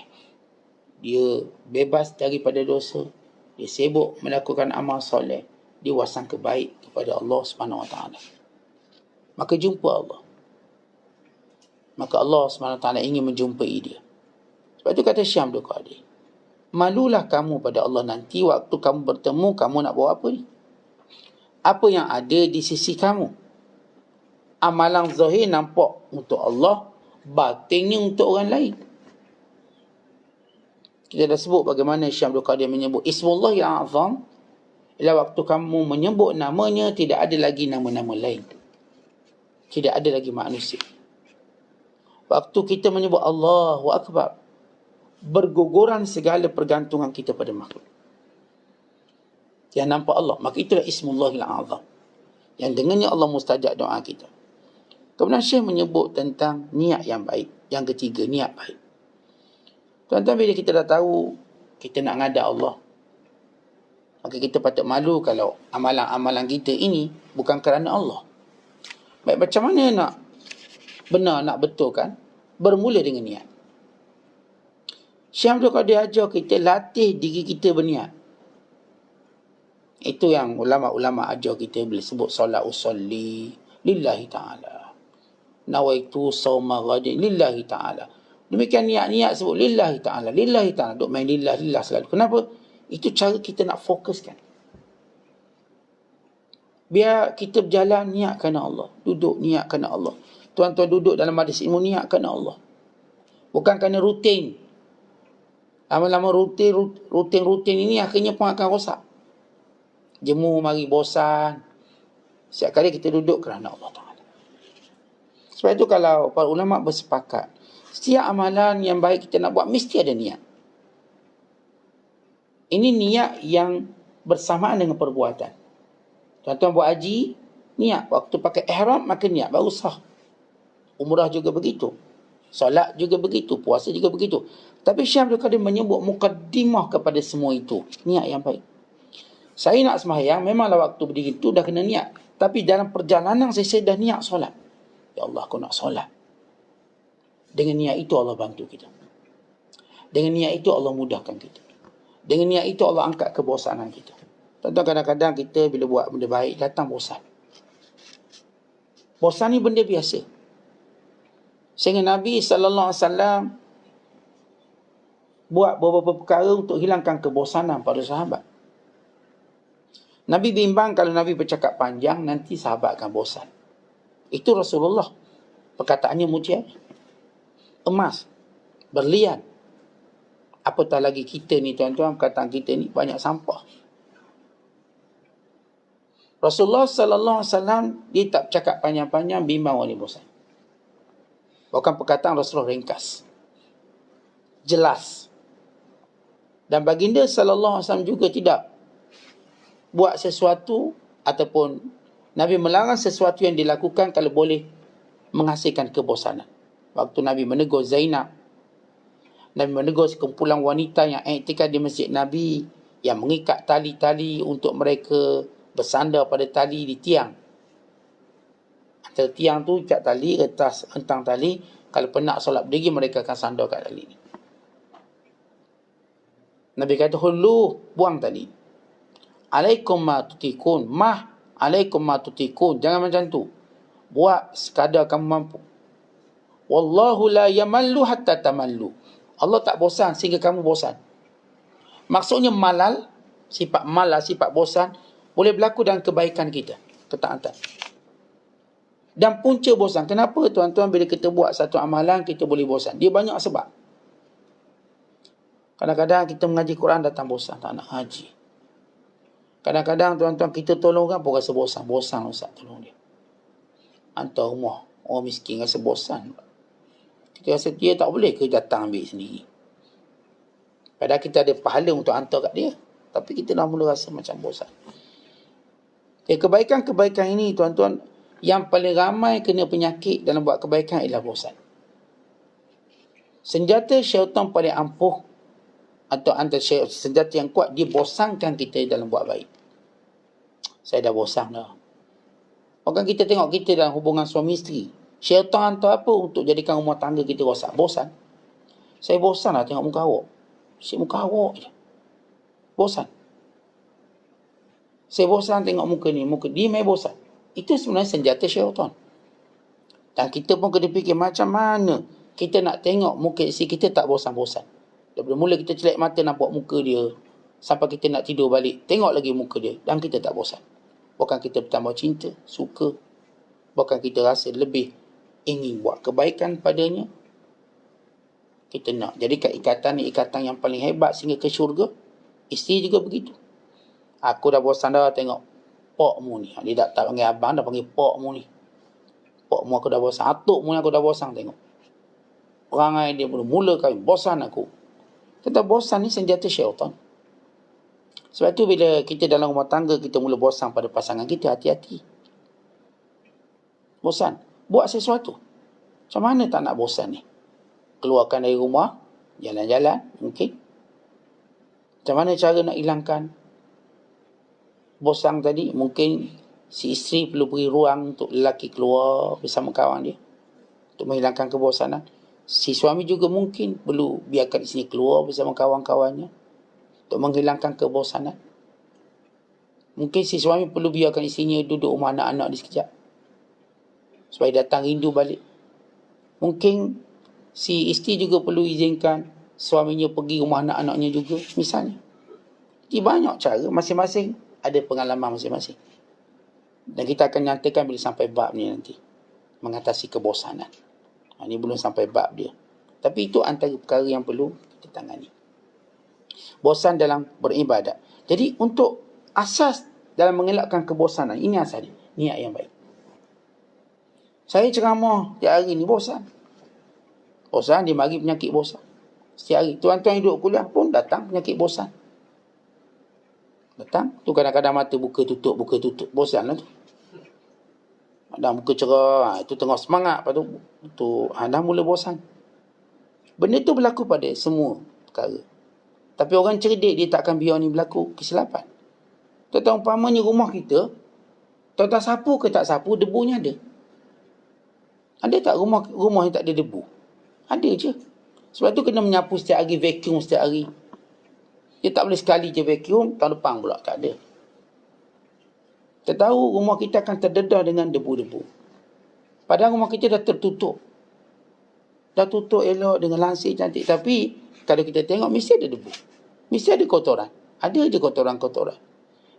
Speaker 1: dia bebas daripada dosa, dia sibuk melakukan amal soleh, dia wasangka baik kepada Allah Subhanahu wa taala. Maka jumpa Allah. Maka Allah Subhanahu wa taala ingin menjumpai dia. Sebab itu kata Syekh Abdul Qadir, malulah kamu pada Allah nanti waktu kamu bertemu, kamu nak buat apa ni? Apa yang ada di sisi kamu? Amalan zahir nampak untuk Allah, batinnya untuk orang lain. Kita dah sebut bagaimana Syekh Abdul Qadir menyebut Ismullah yang azam, ialah waktu kamu menyebut namanya, tidak ada lagi nama-nama lain. Tidak ada lagi manusia. Waktu kita menyebut Allahu Akbar, berguguran segala pergantungan kita pada makhluk yang nampak Allah. Maka itulah Ismullahil Azam, yang dengannya Allah mustajab doa kita. Kemudian Syekh menyebut tentang niat yang baik. Yang ketiga, niat baik. Tuan-tuan, bila kita dah tahu kita nak ngada Allah, maka kita patut malu kalau amalan-amalan kita ini bukan kerana Allah. Baik, macam mana nak benar, nak betul kan? Bermula dengan niat. Syekh Abdul Qadir ajar kita latih diri kita berniat. Itu yang ulama-ulama ajar kita bila sebut solat usolli lillahi ta'ala, nawaitu sawma ghadin lillahi ta'ala. Demikian niat-niat sebut lillahi ta'ala, lillahi ta'ala, duk main lillah segala. Kenapa? Itu cara kita nak fokuskan. Biar kita berjalan niat kerana Allah, duduk niat kerana Allah. Tuan-tuan duduk dalam majlis ilmu niat kerana Allah, bukan kerana rutin. Lama-lama rutin ini akhirnya pun akan rosak. Jemu mari bosan. Setiap kali kita duduk kerana Allah Ta'ala. Sebab itu kalau para ulama bersepakat, setiap amalan yang baik kita nak buat mesti ada niat. Ini niat yang bersamaan dengan perbuatan. Tuan-tuan buat haji, niat. Waktu pakai ihram, maka niat baru sah. Umrah juga begitu. Solat juga begitu. Puasa juga begitu. Tapi Syekh Abdul Qadir menyebut mukaddimah kepada semua itu. Niat yang baik. Saya nak sembahyang, memanglah waktu berdiri itu dah kena niat. Tapi dalam perjalanan saya dah niat solat. Ya Allah, aku nak solat. Dengan niat itu Allah bantu kita. Dengan niat itu Allah mudahkan kita. Dengan niat itu Allah angkat kebosanan kita. Tentu kadang-kadang kita bila buat benda baik, datang bosan. Bosan ni benda biasa. Sehingga Nabi SAW buat beberapa perkara untuk hilangkan kebosanan pada sahabat. Nabi bimbang kalau Nabi bercakap panjang, nanti sahabat akan bosan. Itu Rasulullah. Perkataannya mujian, emas, berlian. Apatah lagi kita ni tuan-tuan, perkataan kita ni banyak sampah. Rasulullah SAW, dia tak cakap panjang-panjang, bimbang orang ni bosan. Bahkan perkataan Rasulullah ringkas, jelas. Dan baginda SAW juga tidak buat sesuatu ataupun Nabi melarang sesuatu yang dilakukan kalau boleh menghasilkan kebosanan. Waktu Nabi menegur Zainab, Nabi menegur sekumpulan wanita yang iktikaf di masjid Nabi, yang mengikat tali-tali untuk mereka bersandar pada tali di tiang. Antara tiang tu ikat tali, retas entang tali. Kalau penat solat berdiri, mereka akan sandar kat tali ni. Nabi kata, hulu, buang tali. Alaikum ma tutikun. Alaikum ma tutikun. Jangan macam tu. Buat sekadar kamu mampu. Wallahu la yamallu hatta tamallu. Allah tak bosan sehingga kamu bosan. Maksudnya malal, sifat malal, sifat bosan, boleh berlaku dalam kebaikan kita, ketaatan. Dan punca bosan. Kenapa tuan-tuan bila kita buat satu amalan, kita boleh bosan? Dia banyak sebab. Kadang-kadang kita mengaji Quran datang bosan, tak nak haji. Kadang-kadang tuan-tuan kita tolong orang pun rasa bosan. Bosan Ustaz tolong dia. Hantar rumah orang miskin rasa bosan. Kita rasa dia tak boleh ke datang ambil sendiri. Padahal kita ada pahala untuk hantar kat dia. Tapi kita dah mula rasa macam bosan. Kebaikan-kebaikan ini tuan-tuan, yang paling ramai kena penyakit dalam buat kebaikan ialah bosan. Senjata syaitan paling ampuh atau antara senjata yang kuat, dia bosankan kita dalam buat baik. Saya dah bosan dah. Bahkan kita tengok kita dalam hubungan suami isteri, syaitan hantar apa untuk jadikan rumah tangga kita rosak? Bosan. Saya bosan lah tengok muka awak. Muka awak je. Bosan. Saya bosan tengok muka ni, muka dia main bosan. Itu sebenarnya senjata syaitan. Dan kita pun kena fikir macam mana kita nak tengok muka isteri kita tak bosan-bosan. Daripada mula kita celak mata nampak muka dia, sampai kita nak tidur balik, tengok lagi muka dia, dan kita tak bosan. Bukan kita bertambah cinta, suka. Bukan kita rasa lebih ingin buat kebaikan padanya. Kita nak jadikan ikatan ni ikatan yang paling hebat sehingga ke syurga. Isteri juga begitu. Aku dah bosan dah tengok pokmu ni. Dia tak panggil abang, dah panggil pokmu ni. Pokmu aku dah bosan. Atukmu aku dah bosan tengok. Perangai dia mula kahwin, bosan aku. Tentang bosan ni senjata syaitan. Sebab tu bila kita dalam rumah tangga, kita mula bosan pada pasangan kita, hati-hati. Bosan. Buat sesuatu. Macam mana tak nak bosan ni? Keluarkan dari rumah, jalan-jalan, mungkin. Macam mana cara nak hilangkan bosan tadi? Mungkin si isteri perlu beri ruang untuk lelaki keluar bersama kawan dia, untuk menghilangkan kebosanan. Si suami juga mungkin perlu biarkan isteri keluar bersama kawan-kawannya untuk menghilangkan kebosanan. Mungkin si suami perlu biarkan isterinya duduk rumah anak-anak dia sekejap, supaya datang rindu balik. Mungkin si isteri juga perlu izinkan suaminya pergi rumah anak-anaknya juga, misalnya. Jadi banyak cara, masing-masing ada pengalaman masing-masing. Dan kita akan nyatakan bila sampai bab ni nanti, mengatasi kebosanan. Ini belum sampai bab dia. Tapi itu antara perkara yang perlu kita tangani. Bosan dalam beribadat. Jadi untuk asas dalam mengelakkan kebosanan, ini asas dia, niat yang baik. Saya ceramah setiap hari ni bosan. Bosan, dia mari penyakit bosan. Setiap hari. Tuan-tuan hidup kuliah pun datang penyakit bosan. Datang, tu kadang-kadang mata buka tutup. Bosan lah tu. Dah muka cerah, itu tengah semangat, lepas tu dah mula bosan. Benda tu berlaku pada semua perkara. Tapi orang cerdik, dia tak akan biar ni berlaku kesilapan. Tuan-tuan, umpamanya rumah kita, tuan-tuan sapu ke tak sapu, debunya ada. Ada tak rumah yang tak ada debu? Ada je. Sebab tu kena menyapu setiap hari, vacuum setiap hari. Dia tak boleh sekali je vacuum, tahun depan pula tak ada. Kita tahu rumah kita akan terdedah dengan debu-debu. Padahal rumah kita dah tertutup. Dah tutup elok dengan lansir cantik. Tapi kalau kita tengok, mesti ada debu. Mesti ada kotoran. Ada je kotoran-kotoran.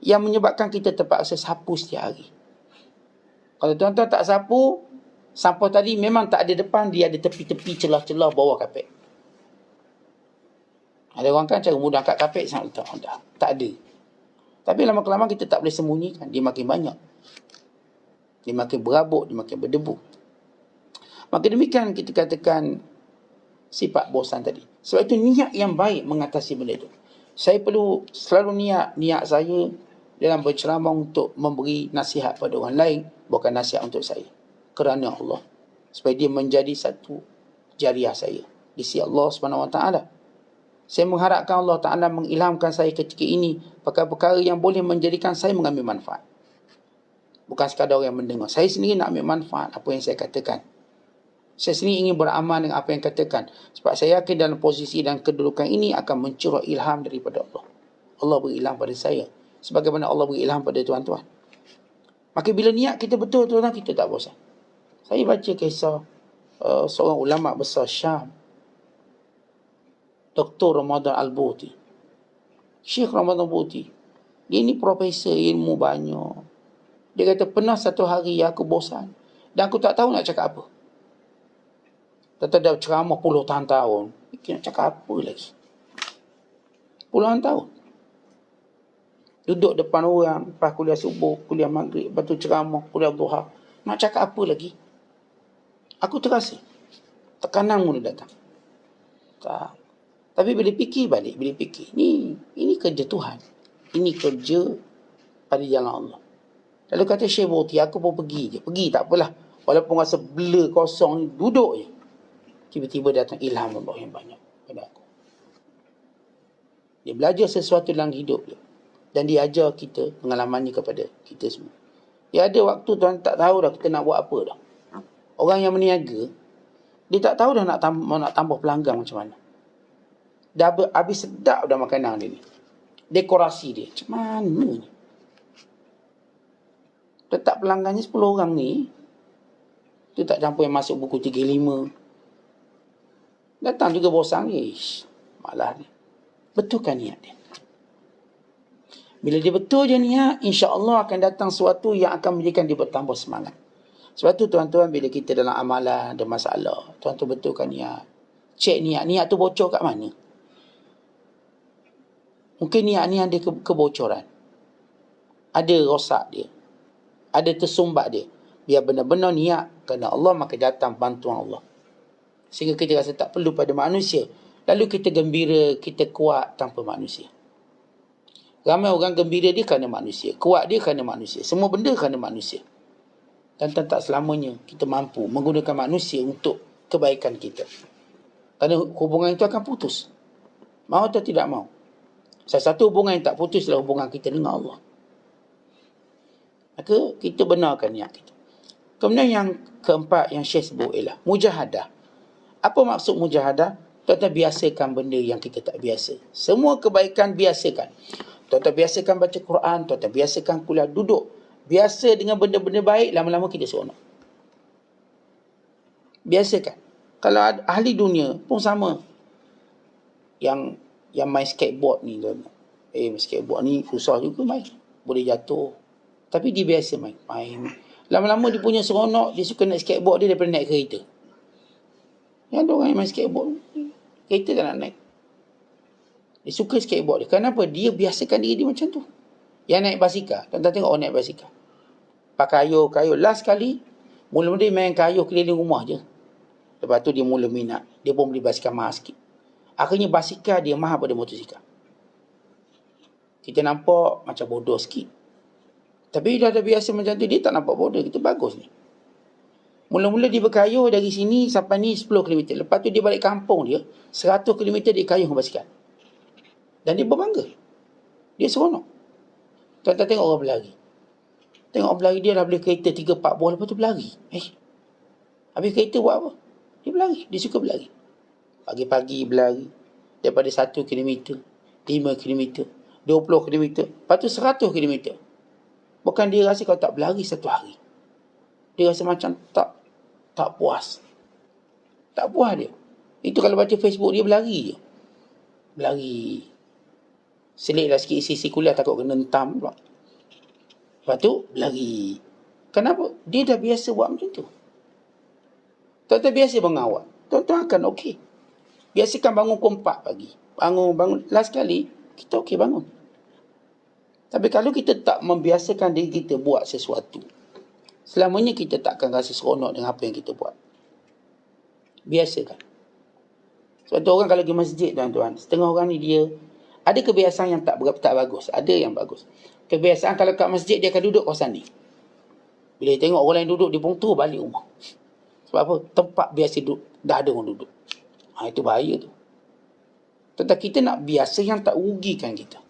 Speaker 1: Yang menyebabkan kita terpaksa sapu setiap hari. Kalau tuan-tuan tak sapu, sampah tadi memang tak ada depan, dia ada tepi-tepi, celah-celah bawah kapet. Ada orang kan cara mudah angkat kapet, sangat letak. Tak ada. Tapi lama-kelamaan kita tak boleh sembunyikan. Dia makin banyak. Dia makin berabuk, dia makin berdebu. Maka demikian kita katakan sifat bosan tadi. Sebab itu niat yang baik mengatasi benda itu. Saya perlu selalu niat saya dalam berceramah untuk memberi nasihat pada orang lain, bukan nasihat untuk saya. Kerana Allah. Supaya dia menjadi satu jariah saya di sisi Allah SWT. Saya mengharapkan Allah Ta'ala mengilhamkan saya ketika ini perkara-perkara yang boleh menjadikan saya mengambil manfaat. Bukan sekadar orang yang mendengar. Saya sendiri nak ambil manfaat apa yang saya katakan. Saya sendiri ingin beramal dengan apa yang katakan. Sebab saya yakin dalam posisi dan kedudukan ini akan mencurah ilham daripada Allah. Allah beri ilham pada saya, sebagaimana Allah beri ilham pada tuan-tuan. Maka bila niat kita betul, tuan-tuan, kita tak bosan. Saya baca kisah seorang ulama besar Syam, Dr. Ramadan Al-Buti. Syekh Ramadan Al-Buti. Dia ni profesor ilmu banyak. Dia kata, pernah satu hari aku bosan. Dan aku tak tahu nak cakap apa. Tata dah ceramah puluhan tahun. Nak cakap apa lagi? Puluhan tahun. Duduk depan orang, lepas kuliah subuh, kuliah maghrib, lepas tu ceramah, kuliah duha. Nak cakap apa lagi? Aku terasa tekanan mula datang. Tak. Tapi bila fikir balik, ini kerja Tuhan. Ini kerja pada jalan Allah. Lalu kata Syekh Buti, aku pun pergi je. Pergi tak apalah. Walaupun rasa blur kosong ni, duduk je. Tiba-tiba datang ilham Allah yang banyak pada aku. Dia belajar sesuatu dalam hidup dia. Dan dia ajar kita pengalamannya kepada kita semua. Dia ada waktu tuan tak tahu dah kita nak buat apa dah. Orang yang meniaga, dia tak tahu dah nak tambah pelanggan macam mana. Dah habis sedap dah makanan dia ni. Dekorasi dia, macam mana ni? Letak pelanggannya 10 orang ni, tu tak campur yang masuk buku 35. Datang juga bosan ni. Malah ni. Betulkan niat dia. Bila dia betul je niat, insya-Allah akan datang sesuatu yang akan menjadikan dia bertambah semangat. Sebab tu tuan-tuan, bila kita dalam amalan ada masalah, tuan-tuan betulkan niat. Cek niat. Niat tu bocor kat mana? Mungkin niat ni ada kebocoran. Ada rosak dia. Ada tersumbat dia. Biar benar-benar niat kerana Allah, maka datang bantuan Allah. Sehingga kita rasa tak perlu pada manusia. Lalu kita gembira, kita kuat tanpa manusia. Ramai orang gembira dia kerana manusia, kuat dia kerana manusia, semua benda kerana manusia. Dan tak selamanya kita mampu menggunakan manusia untuk kebaikan kita. Kerana hubungan itu akan putus. Mau atau tidak mau. Salah satu hubungan yang tak putus adalah hubungan kita dengan Allah. Maka kita benarkan niat kita. Kemudian yang keempat yang Syekh sebut ialah mujahadah. Apa maksud mujahadah? Tuan-tuan biasakan benda yang kita tak biasa. Semua kebaikan biasakan. Tuan-tuan biasakan baca Quran, tuan-tuan biasakan kuliah duduk. Biasa dengan benda-benda baik, lama-lama kita seronok. Biasakan. Kalau ahli dunia pun sama. Yang main skateboard ni, tuan-tuan. Skateboard ni susah juga main. Boleh jatuh. Tapi dia biasa main. Lama-lama dia punya seronok, dia suka naik skateboard dia daripada naik kereta. Yang ada orang yang main skateboard, kereta tak nak naik. Dia suka skateboard dia. Kenapa? Dia biasakan diri dia macam tu. Yang naik basikal, tuan-tuan tengok orang naik basikal. Pakai kayuh. Last kali, mula-mula dia main kayuh keliling rumah je. Lepas tu dia mula minat. Dia pun beli basikal mahal sikit. Akhirnya basikal dia mahal pada motosikal. Kita nampak macam bodoh sikit. Tapi dah biasa macam tu, dia tak nampak bodoh. Kita bagus ni. Mula-mula dia berkayuh dari sini sampai ni 10 km. Lepas tu dia balik kampung dia, 100 km dia kayuh dengan basikal. Dan dia berbangga. Dia seronok. Tuan-tuan tengok orang berlari. Tengok orang berlari, dia dah beli kereta 3-4 buah, lepas tu berlari. Habis kereta buat apa? Dia berlari. Dia suka berlari. Pagi-pagi berlari. Daripada 1 km, 5 km, 20 km, lepas tu 100 km. Bukan dia rasa kalau tak berlari satu hari. Dia rasa macam tak puas. Tak puas dia. Itu kalau baca Facebook dia berlari je. Berlari. Seliklah sikit isi kuliah takut kena hentam pula. Lepas tu berlari. Kenapa? Dia dah biasa buat macam tu. Tuan-tuan biasa bangun awal. Tuan-tuan akan okey. Biasakan bangun pukul 4 pagi. Bangun. Last kali kita okey bangun. Tapi kalau kita tak membiasakan diri kita buat sesuatu, selamanya kita tak akan rasa seronok dengan apa yang kita buat. Biasakan. Sebab tu orang kalau pergi masjid, tuan-tuan, setengah orang ni dia ada kebiasaan yang tak bagus. Ada yang bagus. Kebiasaan kalau kat masjid dia akan duduk kawasan ni. Bila dia tengok orang lain duduk, dia pun turun balik rumah. Sebab apa? Tempat biasa duduk, dah ada orang duduk. Itu bahaya tu. Tetapi kita nak biasa yang tak rugikan kita.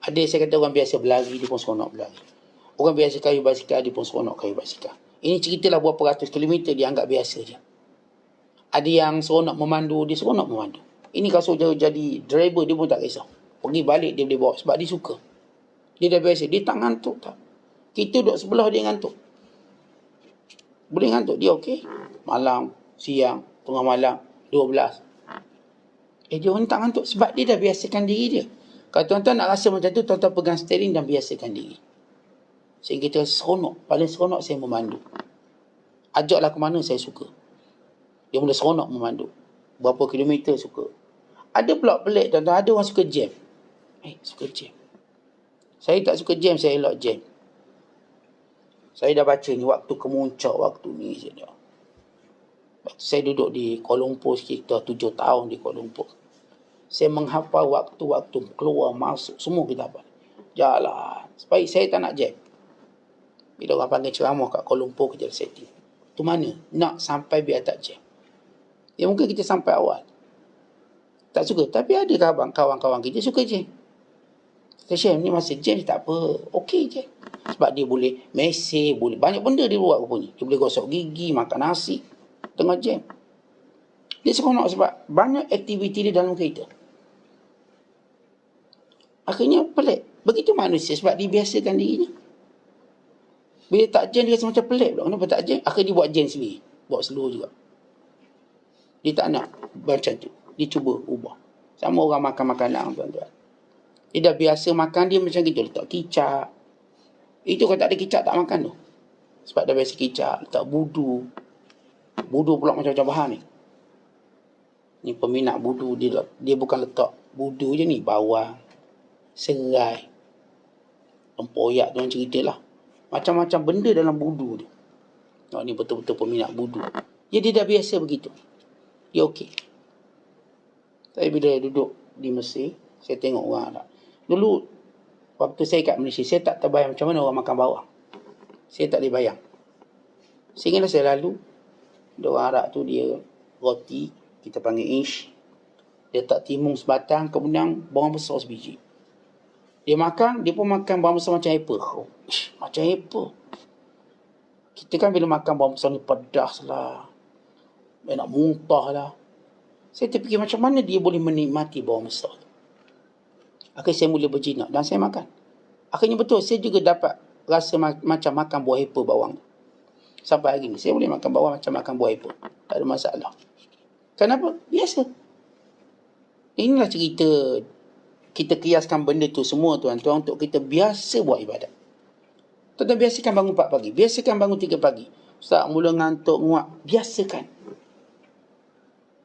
Speaker 1: Ada saya kata orang biasa berlari, dia pun seronok berlari. Orang biasa kayuh basikal, dia pun seronok kayuh basikal. Ini ceritalah berapa ratus kilometer dia anggap biasa je. Ada yang seronok memandu, dia seronok memandu. Ini kalau jadi driver, dia pun tak kisah. Pergi balik dia boleh bawa sebab dia suka. Dia dah biasa, dia tak ngantuk tak. Kita duduk sebelah dia ngantuk. Boleh ngantuk, dia okey. Malam, siang, tengah malam, 12. Dia orang tak ngantuk sebab dia dah biasakan diri dia. Kalau tuan-tuan nak rasa macam tu, tuan-tuan pegang steering dan biasakan diri. Sehingga kita seronok. Paling seronok saya memandu. Ajaklah ke mana saya suka. Dia mula seronok memandu. Berapa kilometer suka. Ada pula pelik tuan-tuan. Ada orang suka jam. Suka jam. Saya tak suka jam, saya elok jam. Saya dah baca ni waktu kemuncak waktu ni saja. Saya duduk di Kuala Lumpur sekitar 7 tahun di Kuala Lumpur. Saya menghafal waktu-waktu keluar masuk semua kita hafal. Jalan. Supaya saya tak nak jam. Bila orang panggil ceramah kat Kuala Lumpur kita setting. Tu mana? Nak sampai biar tak jam. Ya mungkin kita sampai awal. Tak suka. Tapi ada kawan-kawan kita suka jam. Syekh ni masa jam tak apa. Okey je. Sebab dia boleh mesej, boleh banyak benda dia buat rupanya. Dia boleh gosok gigi, makan nasi tengah jam. Dia seronok sebab banyak aktiviti dia dalam kereta. Akhirnya pelik. Begitu manusia sebab dia biasakan dirinya. Bila tak jam dia rasa macam pelik pula. Kenapa tak jam? Akhirnya dia buat jam sendiri. Buat slow juga. Dia tak nak macam tu. Dia cuba ubah. Sama orang makan makanan, tuan-tuan. Dia dah biasa makan dia macam gitu. Letak kicap. Itu kalau tak ada kicap tak makan tu. Sebab dah biasa kicap. Letak budu. Budu pula macam-macam bahan ni. Ni peminat budu. Dia bukan letak budu je ni. Bawang. Serai. Tempoyak tu yang cerita lah. Macam-macam benda dalam budu tu. Ni betul-betul peminat budu. Jadi dia dah biasa begitu. dia okey. Tapi bila duduk di Mesir, saya tengok orang Arab. Dulu, waktu saya kat Malaysia, saya tak terbayang macam mana orang makan bawang. Saya tak boleh bayang. Sehinggalah saya lalu, ada orang Arab tu dia roti, kita panggil ish. Dia tak timun sebatang, kemudian bawang besar sebiji. Dia makan, dia pun makan bawang besar macam apple. Oh, macam apple. Kita kan bila makan bawang besar ni pedas lah. Nak muntah lah. Saya terfikir macam mana dia boleh menikmati bawang besar. Akhirnya saya mula berjinak dan saya makan. Akhirnya betul, saya juga dapat rasa macam makan buah apple bawang. Sampai hari ni, saya boleh makan bawang macam makan buah apple. Tak ada masalah. Kenapa? Biasa. Inilah cerita kita kiaskan benda tu semua tuan-tuan untuk kita biasa buat ibadat. Tuan-tuan biasakan bangun 4 pagi. Biasakan bangun 3 pagi. Ustaz mula ngantuk, nguap. Biasakan.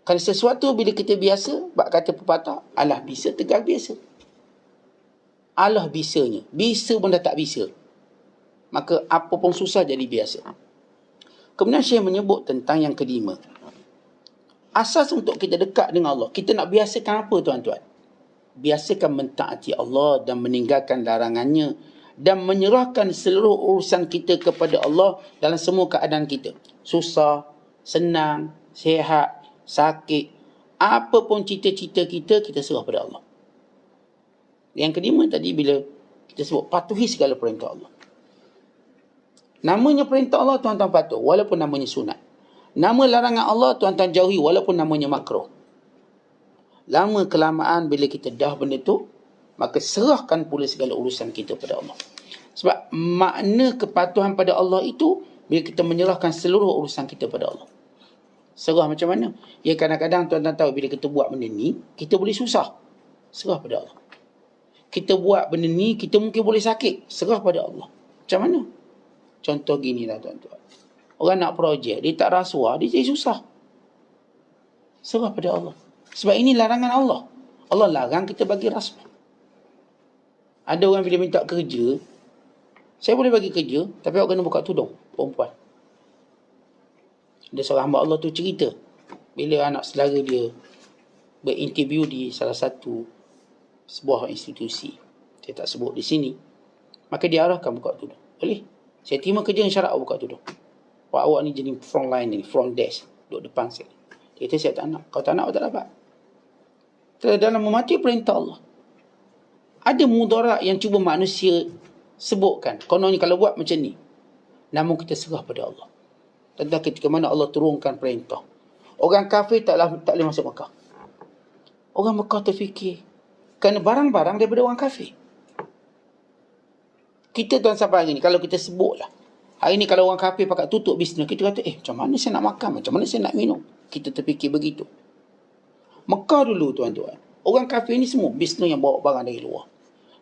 Speaker 1: Kalau sesuatu bila kita biasa, bak kata pepatah, alah bisa tegal biasa. Alah bisanya. Bisa pun dah tak bisa. Maka apa pun susah jadi biasa. Kemudian saya menyebut tentang yang kelima. Asas untuk kita dekat dengan Allah. Kita nak biasakan apa tuan-tuan? Biasakan mentaati Allah dan meninggalkan larangannya. Dan menyerahkan seluruh urusan kita kepada Allah dalam semua keadaan kita. Susah, senang, sihat, sakit. Apa pun cita-cita kita, kita serah pada Allah. Yang kelima tadi bila kita sebut patuhi segala perintah Allah. Namanya perintah Allah tuan-tuan patuh walaupun namanya sunat. Nama larangan Allah tuan-tuan jauhi walaupun namanya makruh. Lama kelamaan bila kita dah benda tu, maka serahkan pula segala urusan kita pada Allah. Sebab makna kepatuhan pada Allah itu bila kita menyerahkan seluruh urusan kita pada Allah. Serah macam mana? Ya kadang-kadang tuan-tuan tahu bila kita buat benda ni, kita boleh susah. Serah pada Allah. Kita buat benda ni, kita mungkin boleh sakit. Serah pada Allah. Macam mana? Contoh gini lah tuan-tuan. Orang nak projek, dia tak rasuah, dia jadi susah. Serah pada Allah. Sebab ini larangan Allah. Allah larang kita bagi rasuah. Ada orang bila minta kerja, saya boleh bagi kerja, tapi awak kena buka tudung, perempuan. Ada seorang hamba Allah tu cerita, bila anak saudara dia berinterview di salah satu sebuah institusi, saya tak sebut di sini, maka dia arahkan buka tudung. Boleh? Saya terima kerja dengan syarat buka tudung. Awak ni jadi front line ni, front desk, duduk depan saya. Dia kata saya tak nak. Kalau tak nak, awak tak dapat. Dalam mematuhi perintah Allah. Ada mudarat yang cuba manusia sebutkan. Kononnya kalau buat macam ni. Namun kita serah pada Allah. Tentang ketika mana Allah turunkan perintah. Orang kafir tak boleh masuk Mekah. Orang Mekah terfikir. Kerana barang-barang daripada orang kafir. Kita tuan sampai hari ni, kalau kita sebutlah. Hari ni kalau orang kafir pakai tutup bisnes, kita kata, macam mana saya nak makan? Macam mana saya nak minum? Kita terfikir begitu. Mekah dulu tuan-tuan. Orang kafir ni semua bisnes yang bawa barang dari luar.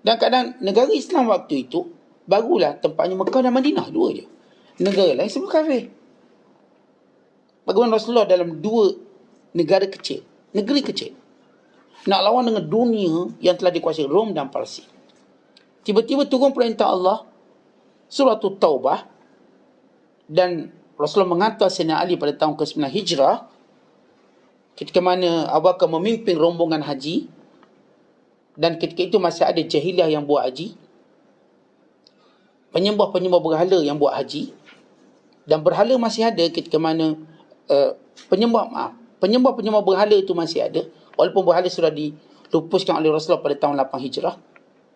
Speaker 1: Dan kadang negara Islam waktu itu, barulah tempatnya Mekah dan Madinah, dua je. Negara lain semua kafir. Bagaimana Rasulullah dalam dua negara kecil, negeri kecil, nak lawan dengan dunia yang telah dikuasai Rom dan Parsi. Tiba-tiba turun perintah Allah, surah Taubah, dan Rasulullah menghantar Sayyidina Ali pada tahun ke-9 Hijrah, ketika mana Abu Bakar memimpin rombongan haji, dan ketika itu masih ada jahiliah yang buat haji, penyembah-penyembah berhala yang buat haji, dan berhala masih ada ketika mana penyembah-penyembah berhala itu masih ada, walaupun berhala sudah dilupuskan oleh Rasulullah pada tahun 8 Hijrah,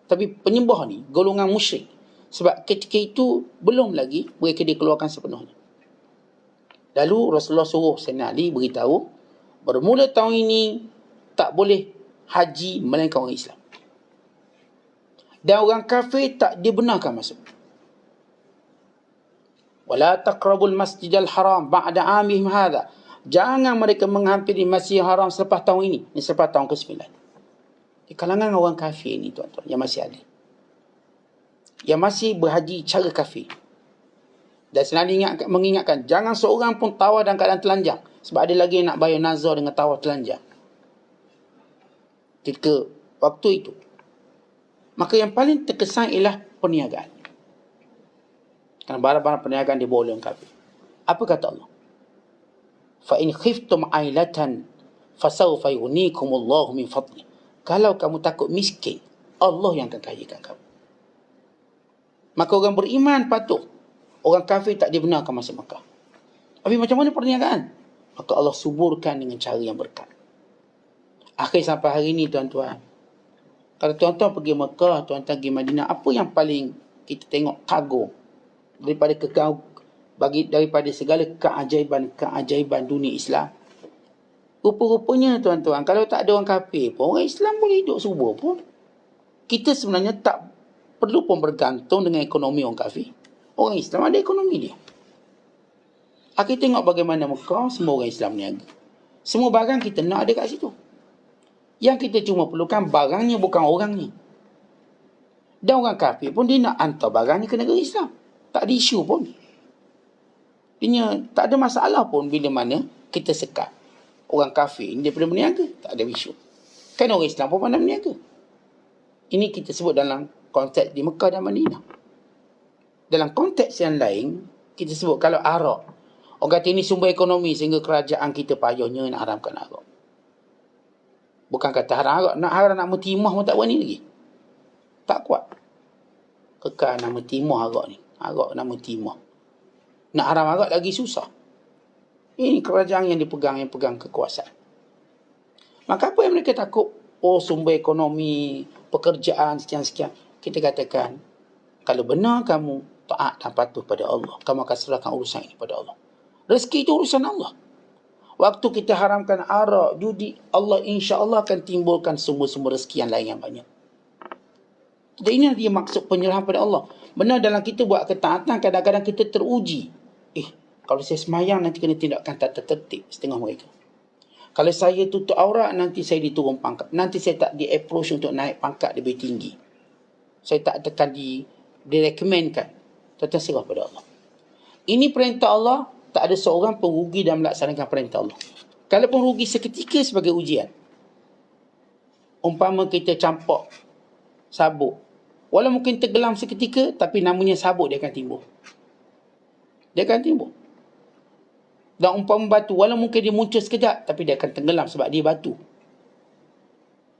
Speaker 1: tapi penyembah ni golongan musyrik. Sebab ketika itu belum lagi mereka dikeluarkan sepenuhnya. Lalu Rasulullah suruh Sayyidina Ali beritahu, bermula tahun ini tak boleh haji melainkan orang Islam. Dan orang kafir tak dibenarkan masuk. Wala taqrabul masjidal haram ba'da amihim hadha. Jangan mereka menghampiri Masjidil Haram selepas tahun ini. Ini selepas tahun ke-9. Di kalangan orang kafir ni tuan-tuan yang masih ada, yang masih berhaji cara kafir. Dan selalu mengingatkan, jangan seorang pun tawaf dalam keadaan telanjang. Sebab ada lagi yang nak bayar nazar dengan tawaf telanjang. Ketika waktu itu. Maka yang paling terkesan ialah perniagaan. Kerana barang-barang perniagaan dibawa oleh orang kafir. Apa kata Allah? Fa in khiftum ailatan fasawfa yughnikumullahu min fadli. Kalau kamu takut miskin, Allah yang akan kayakan kamu. Maka orang beriman patuh. Orang kafir tak dibenarkan masuk Makkah. Tapi macam mana perniagaan? Maka Allah suburkan dengan cara yang berkat. Akhir sampai hari ini tuan-tuan, kalau tuan-tuan pergi Mekah, tuan-tuan pergi Madinah, apa yang paling kita tengok kagum daripada segala keajaiban dunia Islam? Rupa-rupanya tuan-tuan, kalau tak ada orang kafir pun, orang Islam boleh hidup subur pun. Kita sebenarnya tak perlu pun bergantung dengan ekonomi orang kafir. Orang Islam ada ekonomi dia. Kita tengok bagaimana Mekah, semua orang Islam niaga. Semua barang kita nak ada kat situ. Yang kita cuma perlukan barangnya, bukan orangnya. Dan orang kafir pun dia nak hantar barangnya ke negara Islam. Tak ada isu pun. Dia tak ada masalah pun bila mana kita sekat orang kafir ni daripada berniaga. Tak ada isu. Kan orang Islam pun pandai berniaga. Ini kita sebut dalam konteks di Mekah dan Madinah. Dalam konteks yang lain, kita sebut kalau arak. Orang kata ini sumber ekonomi sehingga kerajaan kita payahnya nak haramkan arak. Bukan kata haram arak. Nak metimah pun tak berani lagi. Tak kuat. Kekal nama timah arak ni. Arak nama timah. Nak haram arak lagi susah. Ini kerajaan yang pegang kekuasaan. Maka apa yang mereka takut? Oh, sumber ekonomi, pekerjaan, sekian-sekian. Kita katakan, kalau benar kamu taat dan patuh pada Allah, kamu akan serahkan urusan ini pada Allah. Rezeki itu urusan Allah. Waktu kita haramkan arak, judi, Allah insya-Allah akan timbulkan sumber-sumber rezeki yang lain yang banyak. Jadi ini dia maksud penyerahan pada Allah. Benar dalam kita buat ketaatan, kadang-kadang kita teruji. Kalau saya semayang, nanti kena tindakan tak tertib setengah mereka. Kalau saya tutup aurat, nanti saya diturun pangkat. Nanti saya tak di-approach untuk naik pangkat lebih tinggi. Saya tak tekan direkomendkan. Tetap serah pada Allah. Ini perintah Allah, tak ada seorang pun rugi dalam melaksanakan perintah Allah. Kalau pun rugi seketika sebagai ujian. Umpama kita campak sabuk. Walau mungkin tenggelam seketika, tapi namanya sabuk dia akan timbul. Dia akan timbul. Dan umpama batu, walau mungkin dia muncul sekejap, tapi dia akan tenggelam sebab dia batu.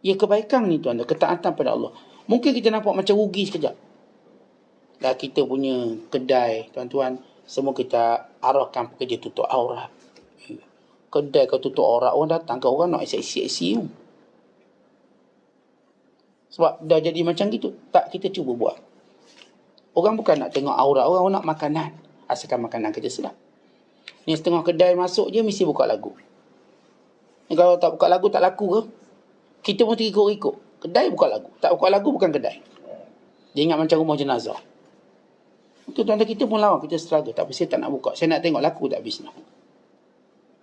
Speaker 1: Ya, kebaikan ni tuan-tuan, ketaatan pada Allah. Mungkin kita nampak macam rugi sekejap. Dah kita punya kedai, tuan-tuan, semua kita arahkan pekerja tutup aurat. Kedai kau tutup aurat, orang datang ke orang nak seksi-seksi. Sebab dah jadi macam gitu. Tak, kita cuba buat. Orang bukan nak tengok aurat, orang nak makanan. Asalkan makanan kita sedap. Ni setengah kedai masuk je mesti buka lagu. Ni kalau tak buka lagu tak laku ke? Kita pun terikut-ikut. Kedai buka lagu. Tak buka lagu bukan kedai. Dia ingat macam rumah jenazah. Itu tuan-tuan kita pun lawan. Kita struggle. Tapi saya tak nak buka. Saya nak tengok laku tak bisnes.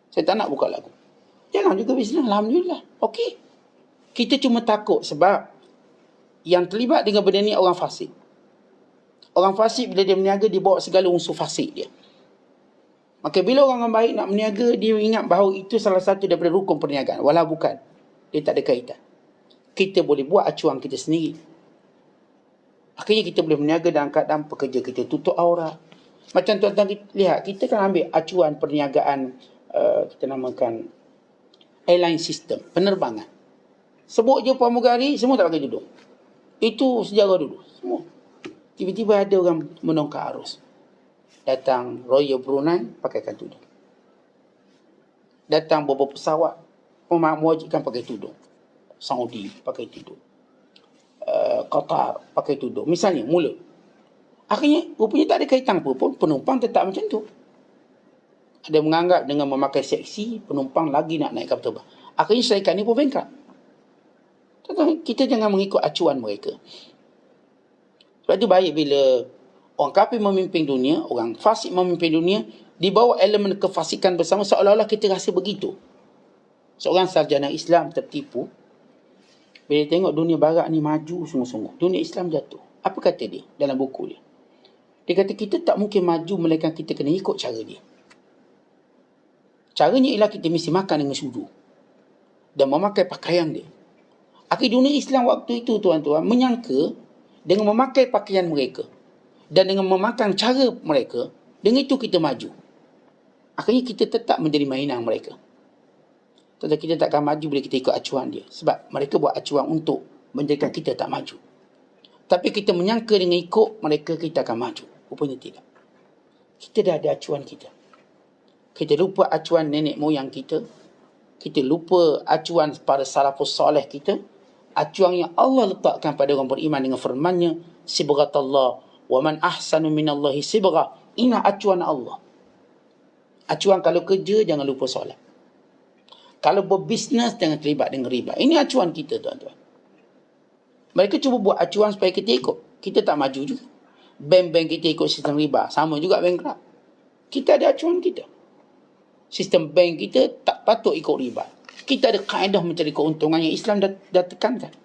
Speaker 1: Saya tak nak buka lagu. Jangan juga bisnes. Alhamdulillah. Okey. Kita cuma takut sebab yang terlibat dengan benda ni orang fasik. Orang fasik bila dia berniaga, dia bawa segala unsur fasik dia. Maka bila orang baik nak berniaga, dia ingat bahawa itu salah satu daripada rukun perniagaan. Walau bukan. Dia tak ada kaitan. Kita boleh buat acuan kita sendiri. Akhirnya kita boleh berniaga dalam keadaan pekerja kita tutup aurat. Macam tuan-tuan lihat, kita kan ambil acuan perniagaan, kita namakan airline system, penerbangan. Sebut je pramugari, semua tak pakai tudung. Itu sejarah dulu. Semua. Tiba-tiba ada orang menongkar arus. Datang Royal Brunei, pakaikan tudung. Datang beberapa pesawat, mewajibkan pakai tudung. Saudi, pakai tudung. Qatar, pakai tudung. Misalnya, mula. Akhirnya, rupanya tak ada kaitan apa pun. Penumpang tetap macam tu. Ada menganggap dengan memakai seksi, penumpang lagi nak naik kapal terbang. Akhirnya, syarikat ni pun bengkak. Kita jangan mengikut acuan mereka. Sebab itu baik bila orang kafir memimpin dunia, orang fasik memimpin dunia, dibawa elemen kefasikan bersama seolah-olah kita rasa begitu. Seorang sarjana Islam tertipu bila tengok dunia barat ni maju sungguh-sungguh. Dunia Islam jatuh. Apa kata dia dalam buku dia? Dia kata kita tak mungkin maju melainkan kita kena ikut cara dia. Caranya ialah kita mesti makan dengan sudu dan memakai pakaian dia. Akhir dunia Islam waktu itu tuan-tuan menyangka dengan memakai pakaian mereka dan dengan memakan cara mereka, dengan itu kita maju. Akhirnya kita tetap menjadi mainan mereka. Tetapi kita takkan maju bila kita ikut acuan dia. Sebab mereka buat acuan untuk menjadikan kita tak maju. Tapi kita menyangka dengan ikut mereka, kita akan maju. Rupanya tidak. Kita dah ada acuan kita. Kita lupa acuan nenek moyang kita. Kita lupa acuan para salafus soleh kita. Acuan yang Allah letakkan pada orang beriman dengan firman-Nya, sibghatallah wa man ahsanu minallahi sibghah. Ini acuan Allah. Acuan kalau kerja, jangan lupa solat. Kalau berbisnes, jangan terlibat dengan riba. Ini acuan kita, tuan-tuan. Mereka cuba buat acuan supaya kita ikut. Kita tak maju juga. Bank-bank kita ikut sistem riba. Sama juga bankrupt. Kita ada acuan kita. Sistem bank kita tak patut ikut riba. Kita ada kaedah mencari keuntungan yang Islam dah tekankan.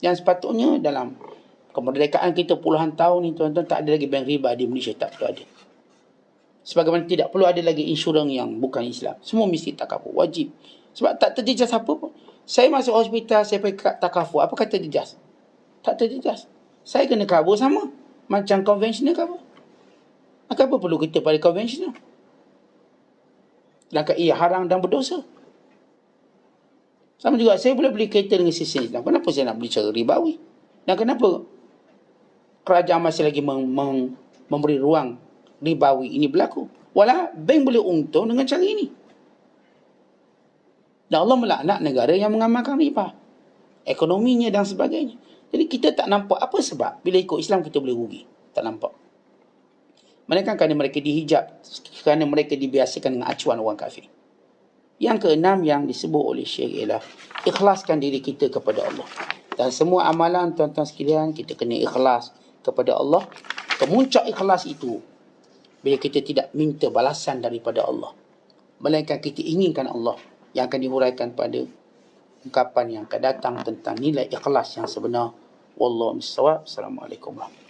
Speaker 1: Yang sepatutnya dalam kemerdekaan kita puluhan tahun ni, tuan-tuan, tak ada lagi bank riba di Malaysia. Tak perlu ada. Sebagaimana tidak perlu ada lagi insurans yang bukan Islam. Semua mesti takaful, wajib. Sebab tak terjejas apa pun. Saya masuk hospital, saya pakai takaful. Apa kata terjejas? Tak terjejas. Saya kena cover sama. Macam konvensional cover. Apa perlu kita pada konvensional? Sedangkan ia haram dan berdosa. Sama juga, saya boleh beli kereta dengan sistem Islam. Kenapa saya nak beli cara ribawi? Dan kenapa kerajaan masih lagi memberi ruang ribawi ini berlaku? Walau bank boleh untung dengan cara ini. Dan Allah melaknat negara yang mengamalkan riba, ekonominya dan sebagainya. Jadi kita tak nampak apa sebab bila ikut Islam kita boleh rugi. Tak nampak. Mereka kerana mereka dihijab, kerana mereka dibiasakan dengan acuan orang kafir. Yang keenam yang disebut oleh Syekh ialah ikhlaskan diri kita kepada Allah. Dan semua amalan, tuan-tuan sekalian, kita kena ikhlas kepada Allah. Kemuncak ikhlas itu bila kita tidak minta balasan daripada Allah, melainkan kita inginkan Allah, yang akan dihuraikan pada ungkapan yang akan datang tentang nilai ikhlas yang sebenar. Wallahu a'lam bishawab. Assalamualaikum warahmatullahi wabarakatuh.